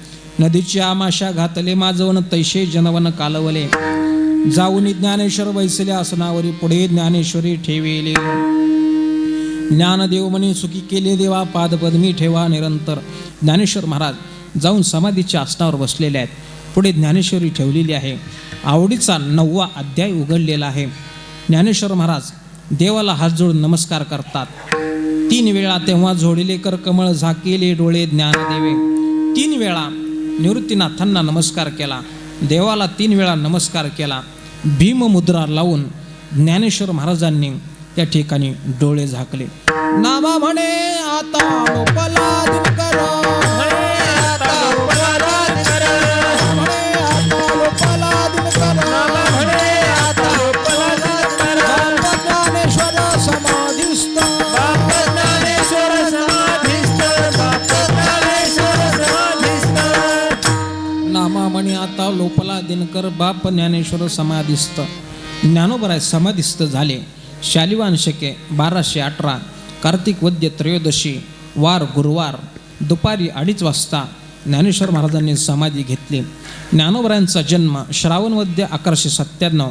Speaker 1: नदीची आमाशा घातले माझवन, तैशे जनवन कालवले. जाऊन ज्ञानेश्वर बैसले आसनावरी, पुढे ज्ञानेश्वरी ठेवेले. ज्ञानदेव म्हणे सुखी केले देवा, पादपद्मी ठेवा निरंतर. ज्ञानेश्वर महाराज जाऊन समाधीच्या आसनावर बसलेले आहेत. पुढे ज्ञानेश्वरी ठेवलेली आहे. आवडीचा 9वा अध्याय उघडलेला आहे. ज्ञानेश्वर महाराज देवाला हात जोडून नमस्कार करतात. 3 वेळा तेव्हा झोडिले कर कमळ, झाकेले डोळे ज्ञानदेवे. 3 वेळा निवृत्तीनाथांना नमस्कार केला, देवाला 3 वेळा नमस्कार केला. भीममुद्रा लावून ज्ञानेश्वर महाराजांनी त्या ठिकाणी डोळे झाकले. नामा म्हणे आता लोपला दिनकर, आता लोपला दिनकर, बाप ज्ञानेश्वर समाधिस्थ. ज्ञानोबराय समाधिस्थ झाले. शालिवान शके 1218, कार्तिक वद्य त्रयोदशी, वार गुरुवार दुपारी 2:30 वाजता ज्ञानेश्वर महाराजांनी समाधी घेतली. ज्ञानोबरायांचा जन्म श्रावण वद्य 1197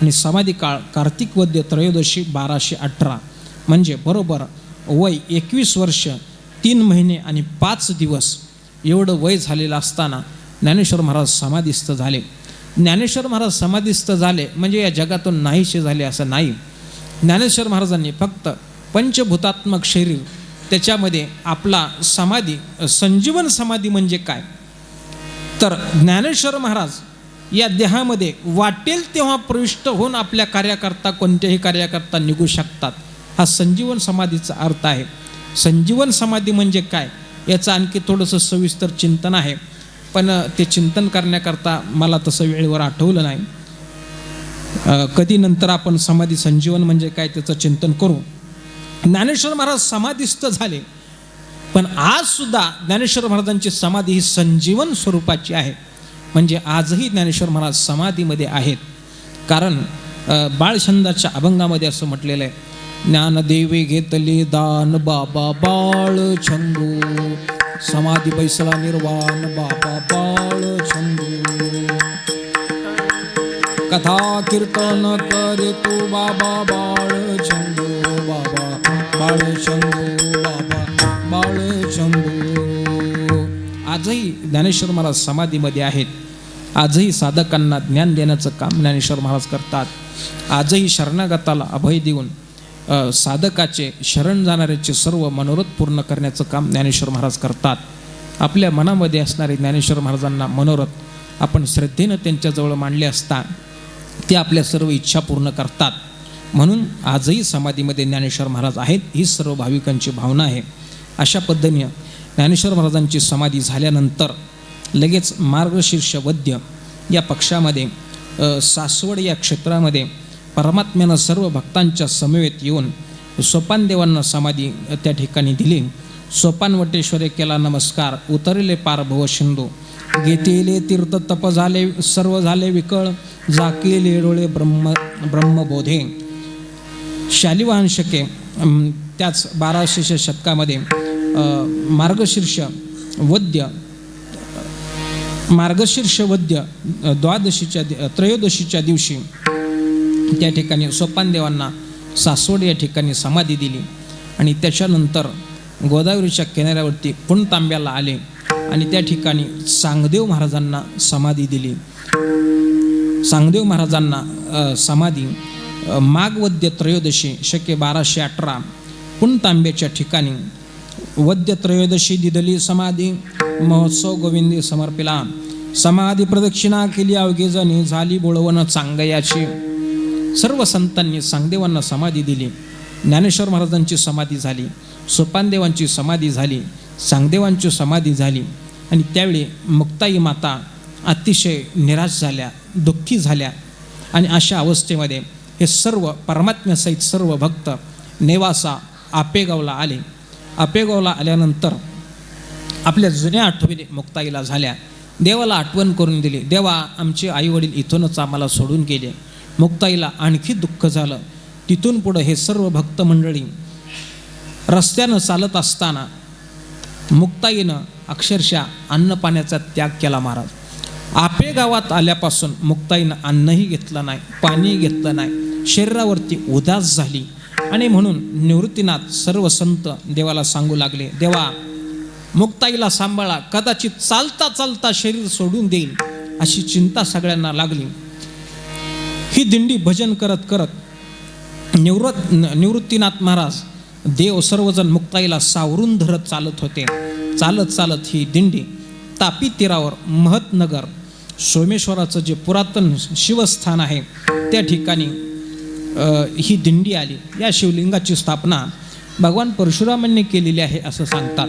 Speaker 1: आणि समाधी काळ कार्तिक वद्य त्रयोदशी 1218, म्हणजे बरोबर वय 21 वर्ष 3 महिने आणि 5 दिवस एवढं वय झालेलं असताना ज्ञानेश्वर महाराज समाधिस्थ झाले. ज्ञानेश्वर महाराज समाधिस्थ झाले म्हणजे या जगातून नाहीसे झाले असं नाही. ज्ञानेश्वर महाराजांनी फक्त पंचभूतात्मक शरीर, त्याच्यामध्ये आपला समाधी, संजीवन समाधी म्हणजे काय, तर ज्ञानेश्वर महाराज या देहामध्ये वाटेल तेव्हा प्रविष्ट होऊन आपल्या कार्याकरता, कोणत्याही कार्याकरता निघू शकतात. हा संजीवन समाधीचा अर्थ आहे. संजीवन समाधी म्हणजे काय याचं आणखी थोडंसं सविस्तर चिंतन आहे, पण ते चिंतन करण्याकरता मला तसं वेळेवर आठवलं नाही. कधी नंतर आपण समाधी संजीवन म्हणजे काय त्याचं चिंतन करू. ज्ञानेश्वर महाराज समाधीस्थ झाले, पण आज सुद्धा ज्ञानेश्वर महाराजांची समाधी ही संजीवन स्वरूपाची आहे. म्हणजे आजही ज्ञानेश्वर महाराज समाधीमध्ये आहेत. कारण बाळछंदाच्या अभंगामध्ये असं म्हटलेलं आहे, ज्ञानदेवे घेतले दान बाबा बाळ छंदू, समाधी बैसला निर्वाण बाबा बाळ छंदू. कथा कीर्तन करे तू बाबा बाळ छंदू, बाबा बाळ छंदू, बाबा बाळ छंदू. आजही ज्ञानेश्वर महाराज समाधीमध्ये आहेत. आजही साधकांना ज्ञान देण्याचं काम ज्ञानेश्वर महाराज करतात. आजही शरणागताला अभय देऊन साधकाचे, शरण जाणाऱ्याचे सर्व मनोरथ पूर्ण करण्याचं काम ज्ञानेश्वर महाराज करतात. आपल्या मनामध्ये असणारे ज्ञानेश्वर महाराजांना मनोरथ आपण श्रद्धेनं त्यांच्याजवळ मांडले असता ते आपल्या सर्व इच्छा पूर्ण करतात. म्हणून आजही समाधीमध्ये ज्ञानेश्वर महाराज आहेत, ही सर्व भाविकांची भावना आहे. अशा पद्धतीने ज्ञानेश्वर महाराजांची समाधी झाल्यानंतर लगेच मार्गशीर्ष वद्य या पक्षामध्ये सासवड या क्षेत्रामध्ये परमात्म्यानं सर्व भक्तांच्या समवेत येऊन सोपानदेवांना समाधी त्या ठिकाणी दिली. सोपानवटेश्वरे केला नमस्कार, उतरले पार भव सिंधू, घेतेले तीर्थ तप झाले सर्व झाले विकळ, जाकेले डोळे ब्रह्मबोधे. शालिवाहन शके त्याच 1200 शतकामध्ये मार्गशीर्ष वद्य त्रयोदशीच्या दिवशी त्या ठिकाणी सोपानदेवांना सासवड या ठिकाणी समाधी दिली. आणि त्याच्यानंतर गोदावरीच्या किनाऱ्यावरती पुणतांब्याला आले आणि त्या ठिकाणी सांगदेव महाराजांना समाधी दिली. सांगदेव महाराजांना समाधी माघवद्य त्रयोदशी शके 1218 पुणतांब्याच्या ठिकाणी वद्य त्रयोदशी दिदली समाधी, महोत्सव गोविंदी समर्पिला. समाधी प्रदक्षिणा केली अवघे जणी, झाली बोळवण चांगयाची. सर्व संतांनी सांगदेवांना समाधी दिली. ज्ञानेश्वर महाराजांची समाधी झाली, सोपानदेवांची समाधी झाली, सांगदेवांची समाधी झाली. आणि त्यावेळी मुक्ताई माता अतिशय निराश झाल्या, दुःखी झाल्या. आणि अशा अवस्थेमध्ये हे सर्व परमात्म्यासहित सर्व भक्त नेवासा आपेगावला आले. आपेगावला आल्यानंतर आपल्या जुन्या आठवणी मुक्ताईला झाल्या. देवाला आठवण करून दिली, देवा आमचे आईवडील इथूनच आम्हाला सोडून गेले. मुक्ताईला आणखी दुःख झालं. तिथून पुढं हे सर्व भक्त मंडळी रस्त्यानं चालत असताना मुक्ताईनं अक्षरशः अन्न पाण्याचा त्याग केला. महाराज आपेगावात आल्यापासून मुक्ताईनं अन्नही घेतलं नाही, पाणी घेतलं नाही, शरीरावरती उदास झाली. आणि म्हणून निवृत्तीनाथ सर्व संत देवाला सांगू लागले, देवा मुक्ताईला सांभाळा, कदाचित चालता चालता शरीर सोडून देईल अशी चिंता सगळ्यांना लागली. ही दिंडी भजन करत करत निवृत्तीनाथ महाराज देव सर्वजण मुक्ताईला सावरून धरत चालत होते. चालत चालत ही दिंडी तापी तीरावर महतनगर सोमेश्वराचं जे पुरातन शिवस्थान आहे त्या ठिकाणी ही दिंडी आली. या शिवलिंगाची स्थापना भगवान परशुरामांनी केलेली आहे असं सांगतात.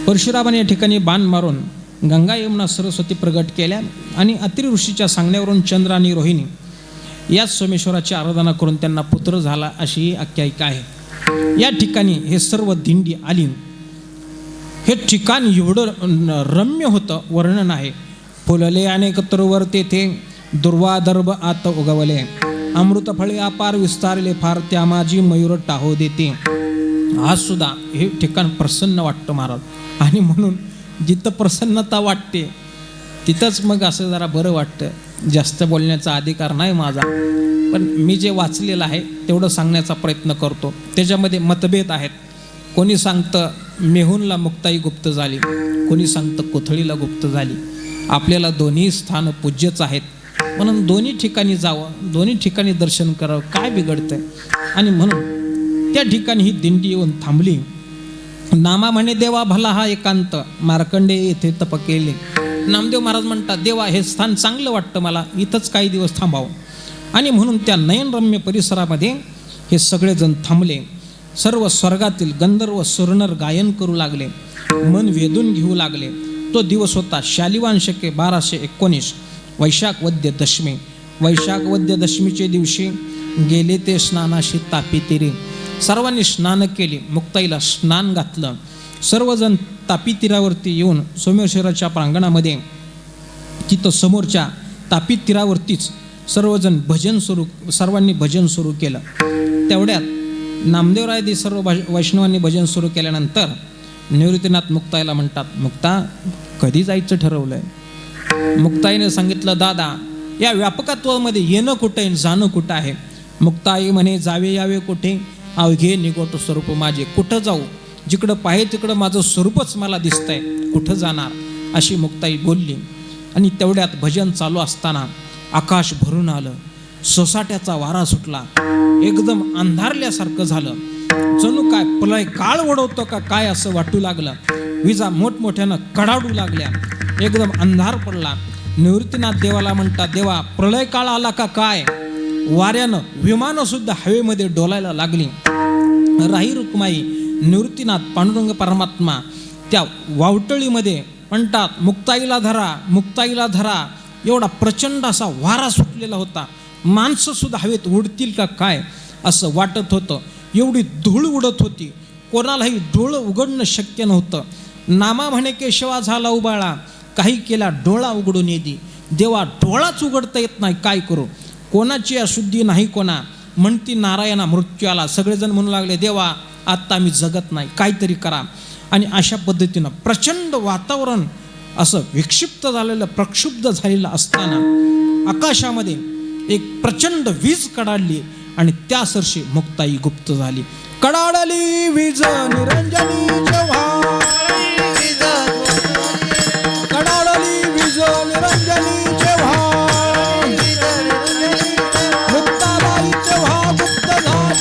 Speaker 1: परशुरामाने या ठिकाणी बाण मारून गंगा यमुना सरस्वती प्रगट केल्या आणि अत्रि ऋषीच्या सांगण्यावरून चंद्र आणि रोहिणी याच सोमेश्वराची आराधना करून त्यांना पुत्र झाला अशी ही आख्यायिका आहे. या ठिकाणी हे सर्व दिंडी आली. हे ठिकाण एवढं रम्य होतं, वर्णन आहे. फुलले अनेक तरुवर तेथे, दुर्वा दर्भ आत उगवले, अमृत फळे अपार विस्तारले फार, त्या माझी मयूर टाहो देते. आज सुद्धा हे ठिकाण प्रसन्न वाटतं महाराज. आणि म्हणून जिथं प्रसन्नता वाटते तिथंच मग असं जरा बरं वाटतं. जास्त बोलण्याचा अधिकार नाही माझा, पण मी जे वाचलेलं आहे तेवढं सांगण्याचा प्रयत्न करतो. त्याच्यामध्ये मतभेद आहेत. कोणी सांगतं मेहुणला मुक्ताई गुप्त झाली, कोणी सांगतं कोथळीला गुप्त झाली. आपल्याला दोन्ही स्थान पूज्यच आहेत, म्हणून दोन्ही ठिकाणी जावं, दोन्ही ठिकाणी दर्शन करावं, काय बिघडतंय. आणि म्हणून त्या ठिकाणी ही दिंडी येऊन थांबली. नामा म्हणे देवा भला हा एकांत, मार्कंडे येथे तप केले. नामदेव महाराज म्हणतात, देवा हे स्थान चांगलं वाटतं मला, इथंच काही दिवस थांबावं. आणि म्हणून त्या नयनरम्य परिसरामध्ये हे सगळेजण थांबले. सर्व स्वर्गातील गंधर्व सुरनर गायन करू लागले, मन वेधून घेऊ लागले. तो दिवस होता शालिवाहन शके 1219 वैशाख वद्य दशमी. वैशाख वद्य दशमीचे दिवशी गेले ते स्नानाशी तापी तीरे. सर्वांनी स्नान केले, मुक्ताईला स्नान घातलं. सर्वजण तापी तीरावरती येऊन सोमेश्वराच्या प्रांगणामध्ये तिथं समोरच्या तापी तीरावरतीच सर्वांनी भजन सुरू केलं. तेवढ्यात नामदेवरायदी सर्व वैष्णवांनी भजन सुरू केल्यानंतर निवृत्तीनाथ मुक्ताईला म्हणतात, मुक्ता कधी जायचं ठरवलंय? मुक्ताईने सांगितलं, दादा या व्यापकत्वामध्ये येणं कुठं आहे, जाणं कुठं आहे? मुक्ताई म्हणे, जावे यावे कुठे, अवघे निगोट स्वरूप माझे. कुठं जाऊ? जिकडं पाहे तिकडं माझं स्वरूपच मला दिसतंय, कुठं जाणार? अशी मुक्ताई बोलली. आणि तेवढ्यात भजन चालू असताना आकाश भरून आलं. सोसाट्याचा वारा सुटला, एकदम अंधारल्यासारखं झालं, जणू काय प्रलय काळ ओढवतो का काय असं वाटू लागलं. विजा मोठमोठ्यानं कडाडू लागल्या, एकदम अंधार पडला. निवृत्तीनाथ देवाला म्हणतात, देवा प्रलय काळ आला का काय? वाऱ्यानं विमानं सुद्धा हवेमध्ये डोलायला लागली. राही रुक्माई, निवृत्तीनाथ पांडुरंग परमात्मा त्या वावटळीमध्ये म्हणतात, मुक्ताईला धरा, मुक्ताईला धरा. एवढा प्रचंड असा वारा सुटलेला होता, माणसं सुद्धा हवेत उडतील का काय असं वाटत होतं. एवढी धूळ उडत होती, कोणालाही डोळं उघडणं शक्य नव्हतं. नामा म्हणे केशवा झाला उबाळा, काही केला डोळा उघडून येदी. देवा डोळाच उघडता येत नाही, काय करू? कोणाची अशुद्धी नाही कोणा, म्हणती नारायणा मृत्यू आला. सगळेजण म्हणू लागले, देवा आत्ता मी जगत नाही, काहीतरी करा. आणि अशा पद्धतीनं प्रचंड वातावरण असं विक्षिप्त झालेलं, प्रक्षुब्ध झालेलं असताना आकाशामध्ये एक प्रचंड वीज कडाडली आणि त्या सरशी मुक्ताई गुप्त झाली. कडाडली वीज निरंजनी जेव्हा, कडाडली वीज निरंजनी जेव्हा, मुक्ताबाई तेव्हा गुप्त झाली.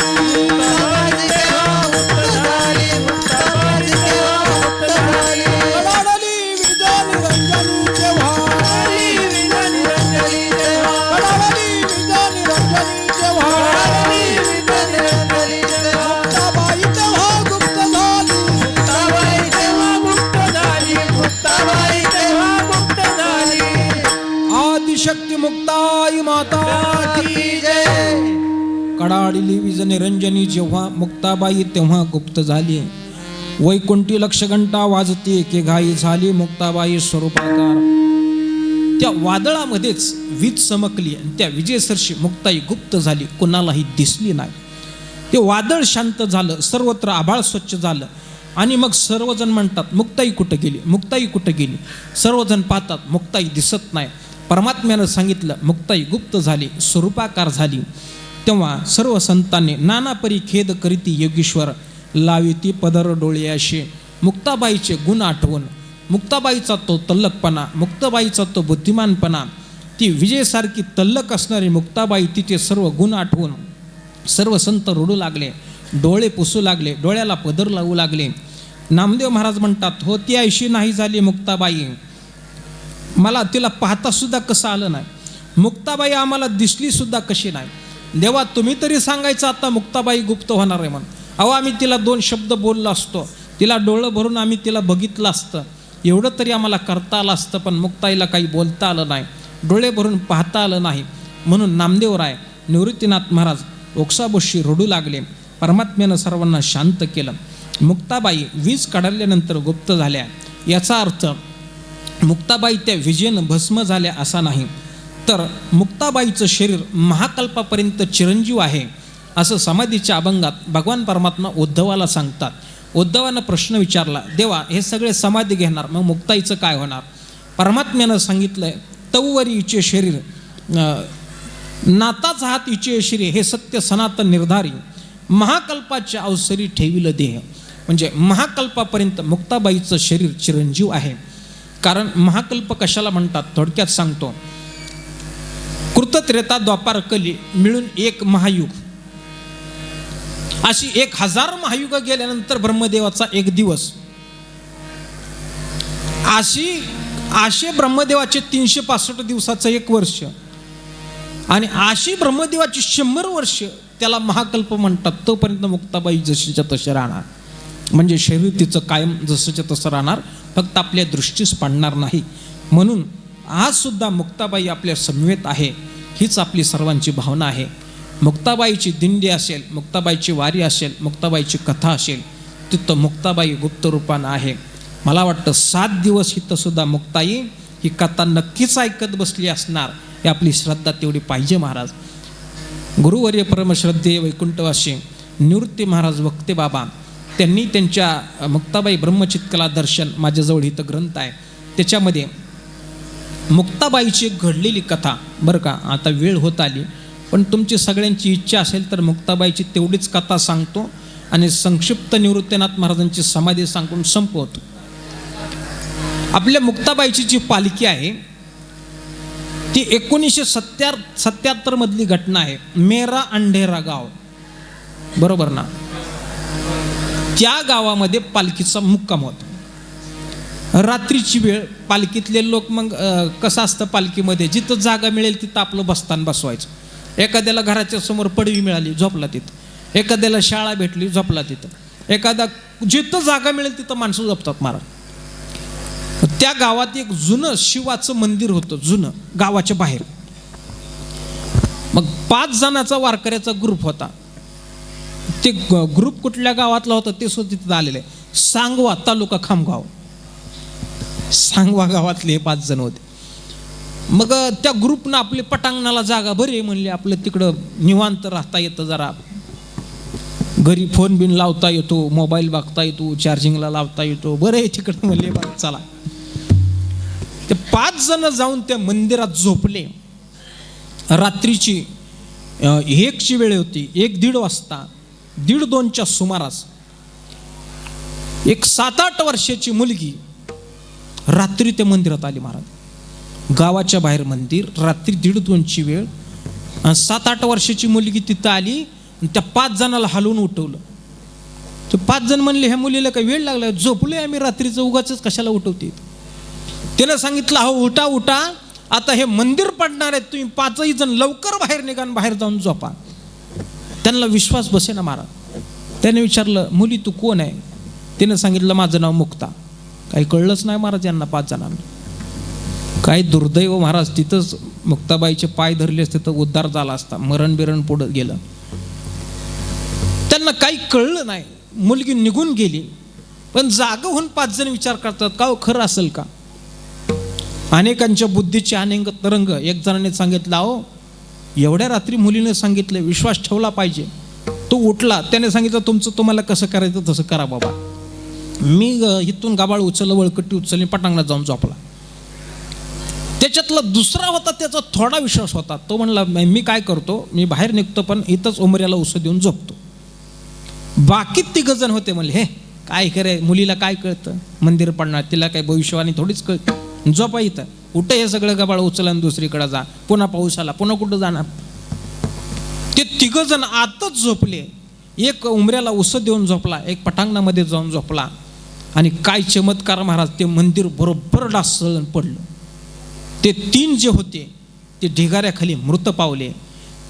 Speaker 1: शक्ती मुक्ताई माता की जय. कडाडली वीज निरंजनी जेव्हा, मुक्ताबाई तेव्हा गुप्त झाली. वैकुंठी लक्षघंटा वाजती एके घाई झाली, मुक्ताबाई स्वरूपाकार. त्या वादळामध्येच वीज चमकली आणि त्या विजेसरशी मुक्ताई गुप्त झाली, कोणालाही दिसली नाही. ते वादळ शांत झालं, सर्वत्र आभाळ स्वच्छ झालं आणि मग सर्वजण म्हणतात, मुक्ताई कुठं गेली, मुक्ताई कुठं गेली. सर्वजण पाहतात, मुक्ताई दिसत नाही. परमात्म्यानं सांगितलं, मुक्ताई गुप्त झाली, स्वरूपाकार झाली. तेव्हा सर्व संतांनी नानापरी खेद करीती योगीश्वर, लाविती पदर डोळ्याशी. मुक्ताबाईचे गुण आठवून, मुक्ताबाईचा तो तल्लकपणा, मुक्ताबाईचा तो बुद्धिमानपणा, ती विजेसारखी तल्लक असणारी मुक्ताबाई, तिचे सर्व गुण आठवून सर्व संत रडू लागले, डोळे पुसू लागले, डोळ्याला पदर लावू लागले. नामदेव महाराज म्हणतात, हो ती ऐशी नाही झाली मुक्ताबाई, मला तिला पाहता सुद्धा कसं आलं नाही. मुक्ताबाई आम्हाला दिसली सुद्धा कशी नाही. देवा तुम्ही तरी सांगायचं आता मुक्ताबाई गुप्त होणार आहे म्हणून. अहो आम्ही तिला 2 शब्द बोललो असतो, तिला डोळं भरून आम्ही तिला बघितलं असतं, एवढं तरी आम्हाला करता आलं असतं. पण मुक्ताईला काही बोलता आलं नाही, डोळे भरून पाहता आलं नाही. म्हणून नामदेवराय, निवृत्तीनाथ महाराज ओक्साबोशी रडू लागले. परमात्म्यानं सर्वांना शांत केलं. मुक्ताबाई वीज काढल्यानंतर गुप्त झाल्या. याचा अर्थ मुक्ताबाई त्या विजेनं भस्म झाल्या असा नाही, तर मुक्ताबाईचं शरीर महाकल्पापर्यंत चिरंजीव आहे असं समाधीच्या अभंगात भगवान परमात्मा उद्धवाला सांगतात. उद्धवानं प्रश्न विचारला, देवा हे सगळे समाधी घेणार, मग मुक्ताईचं काय होणार? परमात्म्यानं सांगितलंय, तववरी इचे शरीर नाताच हात इचे शरीर, हे सत्य सनातन निर्धारी, महाकल्पाच्या अवसरी ठेविलं देह. म्हणजे महाकल्पापर्यंत मुक्ताबाईचं शरीर चिरंजीव आहे. कारण महाकल्प कशाला म्हणतात थोडक्यात सांगतो. कृत त्रेता द्वापार कली मिळून एक महायुग, अशी 1000 महायुग गेल्यानंतर ब्रह्मदेवाचा एक दिवस, असे ब्रह्मदेवाचे 365 दिवसाचं 1 वर्ष, आणि अशी ब्रह्मदेवाची 100 वर्ष, त्याला महाकल्प म्हणतात. तोपर्यंत मुक्ताबाई जशीच्या तशी राहणार. म्हणजे शरीर तिचं कायम जसंच्या तसं राहणार, फक्त आपल्या दृष्टीस पाडणार नाही. म्हणून आज सुद्धा मुक्ताबाई आपल्या समवेत आहे, हीच आपली सर्वांची भावना आहे. मुक्ताबाईची दिंडी असेल, मुक्ताबाईची वारी असेल, मुक्ताबाईची कथा असेल, तिथं मुक्ताबाई गुप्त रूपानं आहे. मला वाटतं 7 दिवस इथं सुद्धा मुक्ताई ही कथा नक्कीच ऐकत बसली असणार. ही आपली श्रद्धा तेवढी पाहिजे. महाराज गुरुवर्य परमश्रद्धेय वैकुंठवासी निवृत्ती महाराज वक्ते बाबा, त्यांनी त्यांच्या मुक्ताबाई ब्रह्मचित्कला दर्शन, माझ्याजवळ इथं ग्रंथ आहे, त्याच्यामध्ये मुक्ताबाईची घडलेली कथा, बरं का आता वेळ होत आली, पण तुमची सगळ्यांची इच्छा असेल तर मुक्ताबाईची तेवढीच कथा सांगतो आणि संक्षिप्त निवृत्तीनाथ महाराजांची समाधी सांगून संपवतो. आपल्या मुक्ताबाईची जी पालखी आहे ती 1977 मधली घटना आहे. मेरा अंधेरा गाव, बरोबर ना? त्या गावामध्ये पालखीचा मुक्काम होता. रात्रीची वेळ, पालखीतले लोक मग कसं असतं पालखीमध्ये, जिथं जागा मिळेल तिथं आपलं बसतान बसवायचं. एखाद्याला घराच्या समोर पडवी मिळाली, झोपला तिथं. एखाद्याला शाळा भेटली, झोपला तिथं. एखादा जिथं जागा मिळेल तिथं माणसं झोपतात महाराज. त्या गावात एक जुनं शिवाचं मंदिर होतं, जुनं, गावाच्या बाहेर. मग 5 जणांचा वारकऱ्याचा ग्रुप होता. ते ग्रुप कुठल्या गावातला होता ते सुद्धा तिथं आलेलं आहे. सांगवा तालुका खामगाव, सांगवा गावातले हे 5 जण होते. मग त्या ग्रुपनं आपले पटांगणाला जागा बरी म्हणले, आपलं तिकडं निवांत राहता येतं, जरा घरी फोन बिन लावता येतो, मोबाईल बघता येतो, चार्जिंगला लावता येतो, बरं आहे तिकडं म्हणले. चला, ते 5 जण जाऊन त्या मंदिरात झोपले. रात्रीची 1ची वेळ होती, 1-1:30 वाजता, 1:30-2च्या सुमारास एक 7-8 वर्षाची मुलगी रात्री त्या मंदिरात आली महाराज. गावाच्या बाहेर मंदिर, रात्री 1:30-2ची वेळ, 7-8 वर्षाची मुलगी तिथं आली. त्या 5 जणाला हलवून उठवलं. ते 5 जण म्हणले, ह्या मुलीला काही वेळ लागला, झोपलोय आम्ही रात्रीचं, उगाच कशाला उठवते. त्यानं सांगितलं, हो उठा उठा, आता हे मंदिर पडणार आहे, तुम्ही 5ही जण लवकर बाहेर निघा, बाहेर जाऊन झोपा. त्यांना विश्वास बसे ना महाराज. त्याने विचारलं, मुली तू कोण आहे? त्यानं सांगितलं, माझं नाव मुक्ता. काही कळलंच नाही महाराज यांना 5 जणांना. काय दुर्दैव महाराज, तिथंच मुक्ताबाईचे पाय धरले असते तर उद्धार झाला असता. मरण बिरण पुढं गेलं. त्यांना काही कळलं नाही. मुलगी निघून गेली. पण जागा होऊन 5 जण विचार करतात, का खरं असेल का? अनेकांच्या बुद्धीचे अनेक तरंग. एक जणाने सांगितलं, अहो एवढ्या रात्री मुलीने सांगितलं, विश्वास ठेवला पाहिजे. तो उठला, त्याने सांगितलं, तुमचं तुम्हाला कसं करायचं तसं करा बाबा. मी इथून गाबाळ उचललं, वळकटी उचलली, पटांगणात जाऊन झोपला. त्याच्यातला दुसरा होता, त्याचा थोडा विश्वास होता. तो म्हणला, मी काय करतो, मी बाहेर निघतो पण इथंच उमऱ्याला उसं देऊन झोपतो. बाकी 3 जण होते. म्हणले, हे काय करे, मुलीला काय कळतं, मंदिर पडणार, तिला काय भविष्यवाणी थोडीच कळतं, झोपा इथं. उठं हे सगळं गबाळ उचला आणि दुसरीकडे जा, पुन्हा पाऊस आला, पुन्हा कुठं जाणार. ते 3 जण आतच झोपले. एक उमऱ्याला उसं देऊन झोपला, एक पटांगणामध्ये जाऊन झोपला. आणि काय चमत्कार महाराज, ते मंदिर बरोबर डासळून पडलं. ते 3 जे होते ते ढिगाऱ्याखाली मृत पावले.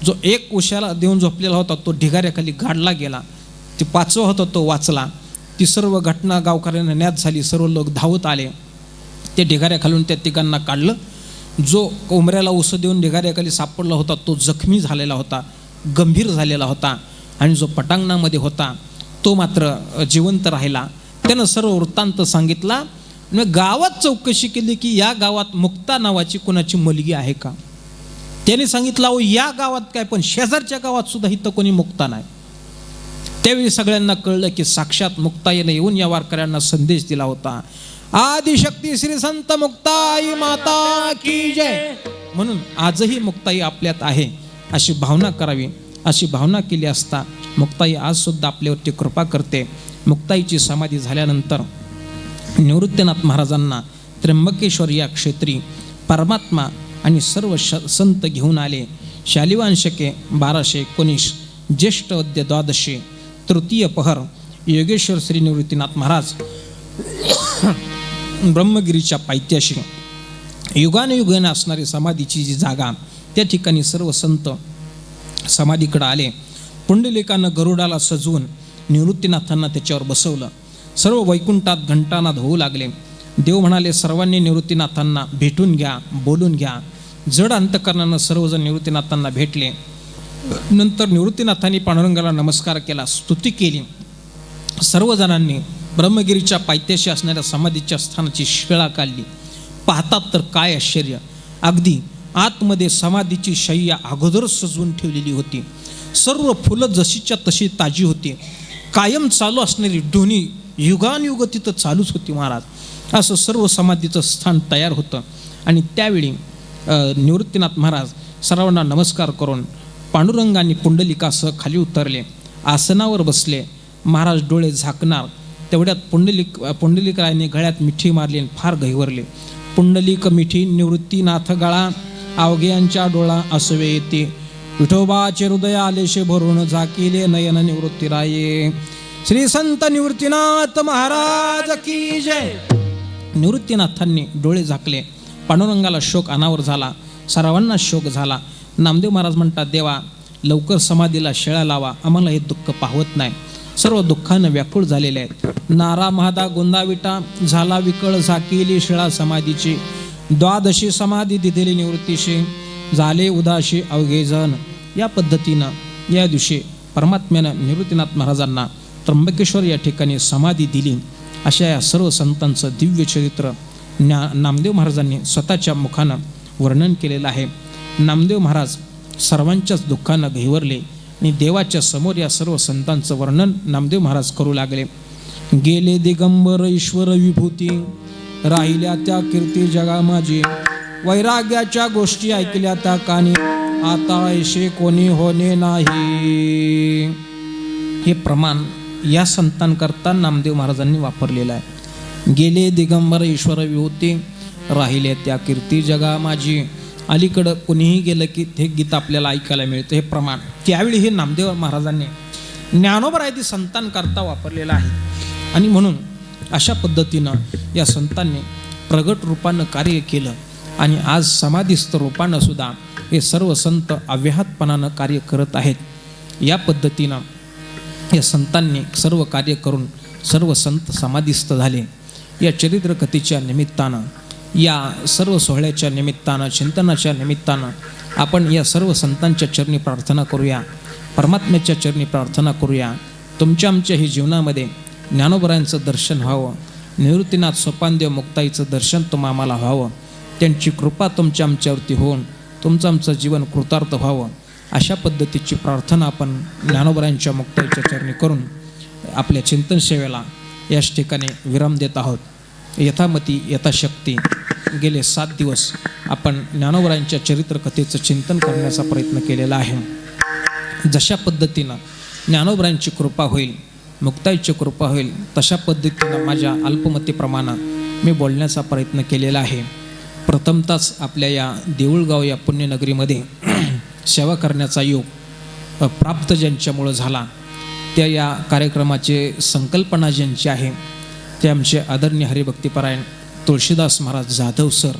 Speaker 1: जो एक उशाला देऊन झोपलेला होता तो ढिगाऱ्याखाली गाडला गेला. ते 5वा होता तो वाचला. ती सर्व घटना गावकऱ्यांना ज्ञात झाली. सर्व लोक धावत आले. ते ढिगाऱ्याखालून त्या 3घांना काढलं. जो उमऱ्याला उसं देऊन ढिगाऱ्याखाली सापडला होता तो जखमी झालेला होता, गंभीर झालेला होता. आणि जो पटांगणामध्ये होता तो मात्र जिवंत राहिला. त्यानं सर्व वृत्तांत सांगितला. गावात चौकशी केली की या गावात मुक्ता नावाची कोणाची मुलगी आहे का? त्याने सांगितलं, अहो या गावात काय, पण शेजारच्या गावात सुद्धा इथं कोणी मुक्ता नाही. त्यावेळी सगळ्यांना कळलं की साक्षात मुक्ताईने येऊन या वारकऱ्यांना संदेश दिला होता. आदिशक्ती श्री संत मुक्ताई माता की जय. म्हणून आजही मुक्ताई आपल्यात आहे अशी भावना करावी. अशी भावना केली असता मुक्ताई आज सुद्धा आपल्यावरती कृपा करते. मुक्ताईची समाधी झाल्यानंतर निवृत्तीनाथ महाराजांना त्र्यंबकेश्वर या क्षेत्री परमात्मा आणि सर्व संत घेऊन आले. शालिवान शके 1219, ज्येष्ठ वद्य 12, तृतीय पहर, योगेश्वर श्री निवृत्तीनाथ महाराज ब्रह्मगिरीच्या पायथ्याशी युगानुयुगाने असणारी समाधीची जी जागा, त्या ठिकाणी सर्व संत समाधीकडे आले. पुंडलिकानं गरुडाला सजवून निवृत्तीनाथांना त्याच्यावर बसवलं. सर्व वैकुंठात घंटानाद होऊ लागले. देव म्हणाले, सर्वांनी निवृत्तीनाथांना भेटून घ्या, बोलून घ्या. जड अंतकरणानं सर्वजण निवृत्तीनाथांना भेटले. नंतर निवृत्तीनाथांनी पांडुरंगाला नमस्कार केला, स्तुती केली. सर्वजणांनी ब्रह्मगिरीच्या पायथ्याशी असणाऱ्या समाधीच्या स्थानाची शिळा काढली. पाहतात तर काय आश्चर्य, अगदी आतमध्ये समाधीची शय्या अगोदर सजवून ठेवलेली होती. सर्व फुलं जशीच्या तशी ताजी होती. कायम चालू असणारी ध्वनी युगानुयुग तिथं चालूच होती महाराज. असं सर्व समाधीचं स्थान तयार होतं. आणि त्यावेळी निवृत्तीनाथ महाराज सर्वांना नमस्कार करून पांडुरंगाने पुंडलिकासह खाली उतरले. आसनावर बसले. महाराज डोळे झाकणार तेवढ्यात पुंडलिकरायने गळ्यात मिठी मारली आणि फार गहिवरले. पुंडलिक मिठी निवृत्तीनाथ गळा, अवघ्यांच्या डोळा असवे येते. विठोबाचे हृदय आलेशे भरून झाकिले नयन निवृत्ती राये. श्री संत निवृत्तीनाथ महाराज की जय. निवृत्तीनाथांनी डोळे झाकले. पांडुरंगाला शोक अनावर झाला. सर्वांना शोक झाला. नामदेव महाराज म्हणतात, देवा लवकर समाधीला शेळा लावा, आम्हाला हे दुःख पाहवत नाही. सर्व दुःखानं व्याकुळ झालेले आहेत. नारा महादा गोंदाविटा झाला विकळ झाकेली शिळा समाधीची. द्वादशी समाधी दिलेली निवृत्तीशी झाले उदाशी अवघे जण. या पद्धतीनं या दिवशी परमात्म्यानं निवृत्तीनाथ महाराजांना त्र्यंबकेश्वर या ठिकाणी समाधी दिली. अशा या सर्व संतांचं दिव्य चरित्र नामदेव महाराजांनी स्वतःच्या मुखानं वर्णन केलेलं आहे. नामदेव महाराज सर्वांच्याच दुःखानं घेवरले आणि देवाच्या समोर या सर्व संतांचं वर्णन नामदेव महाराज करू लागले. गेले दिगंबर ईश्वर विभूती राहिल्या त्या कीर्ती जगा माझी. वैराग्याच्या गोष्टी ऐकल्या त्या कानी आता ऐशे कोणी होणे नाही. हे प्रमाण या संतांकरता नामदेव महाराजांनी वापरलेलं आहे. गेले दिगंबर ईश्वर विभूती राहिले त्या कीर्ती जगा माझी. अलीकडं कोणीही गेलं की हे गीत आपल्याला ऐकायला मिळतं. हे प्रमाण त्यावेळी हे नामदेव महाराजांनी ज्ञानोबरायती संतांकरता वापरलेलं आहे. आणि म्हणून अशा पद्धतीनं या संतांनी प्रगट रूपानं कार्य केलं. आणि आज समाधीस्थ रूपानं सुद्धा हे सर्व संत अव्याहतपणानं कार्य करत आहेत. या पद्धतीनं या संतांनी सर्व कार्य करून सर्व संत समाधीस्थ झाले. या चरित्रकथेच्या निमित्तानं, या सर्व सोहळ्याच्या निमित्तानं, चिंतनाच्या निमित्तानं आपण या सर्व संतांच्या चरणी प्रार्थना करूया. परमात्म्याच्या चरणी प्रार्थना करूया. तुमच्या आमच्याही जीवनामध्ये ज्ञानोबरायांचं दर्शन व्हावं. निवृत्तीनाथ सोपानदेव मुक्ताईचं दर्शन तुम्हा आम्हाला व्हावं. त्यांची कृपा तुमच्या आमच्यावरती होऊन तुमचं आमचं जीवन कृतार्थ व्हावं. अशा पद्धतीची प्रार्थना आपण ज्ञानोबरायांच्या मुक्ताईच्या चरणी करून आपल्या चिंतन सेवेला याच ठिकाणी विराम देत आहोत. यथामती यथाशक्ती गेले 7 दिवस आपण ज्ञानोबरायांच्या चरित्रकथेचं चिंतन करण्याचा प्रयत्न केलेला आहे. जशा पद्धतीनं ज्ञानोबरायांची कृपा होईल, मुक्ताईची कृपा होईल, तशा पद्धतीनं माझ्या अल्पमतीप्रमाणे मी बोलण्याचा प्रयत्न केलेला आहे. प्रथमतःच आपल्या या देऊळगाव या पुण्यनगरीमध्ये सेवा करण्याचा योग प्राप्त ज्यांच्यामुळं झाला, त्या या कार्यक्रमाचे संकल्पना ज्यांची आहे ते आमचे आदरणीय हरिभक्तीपरायण तुळशीदास महाराज जाधव सर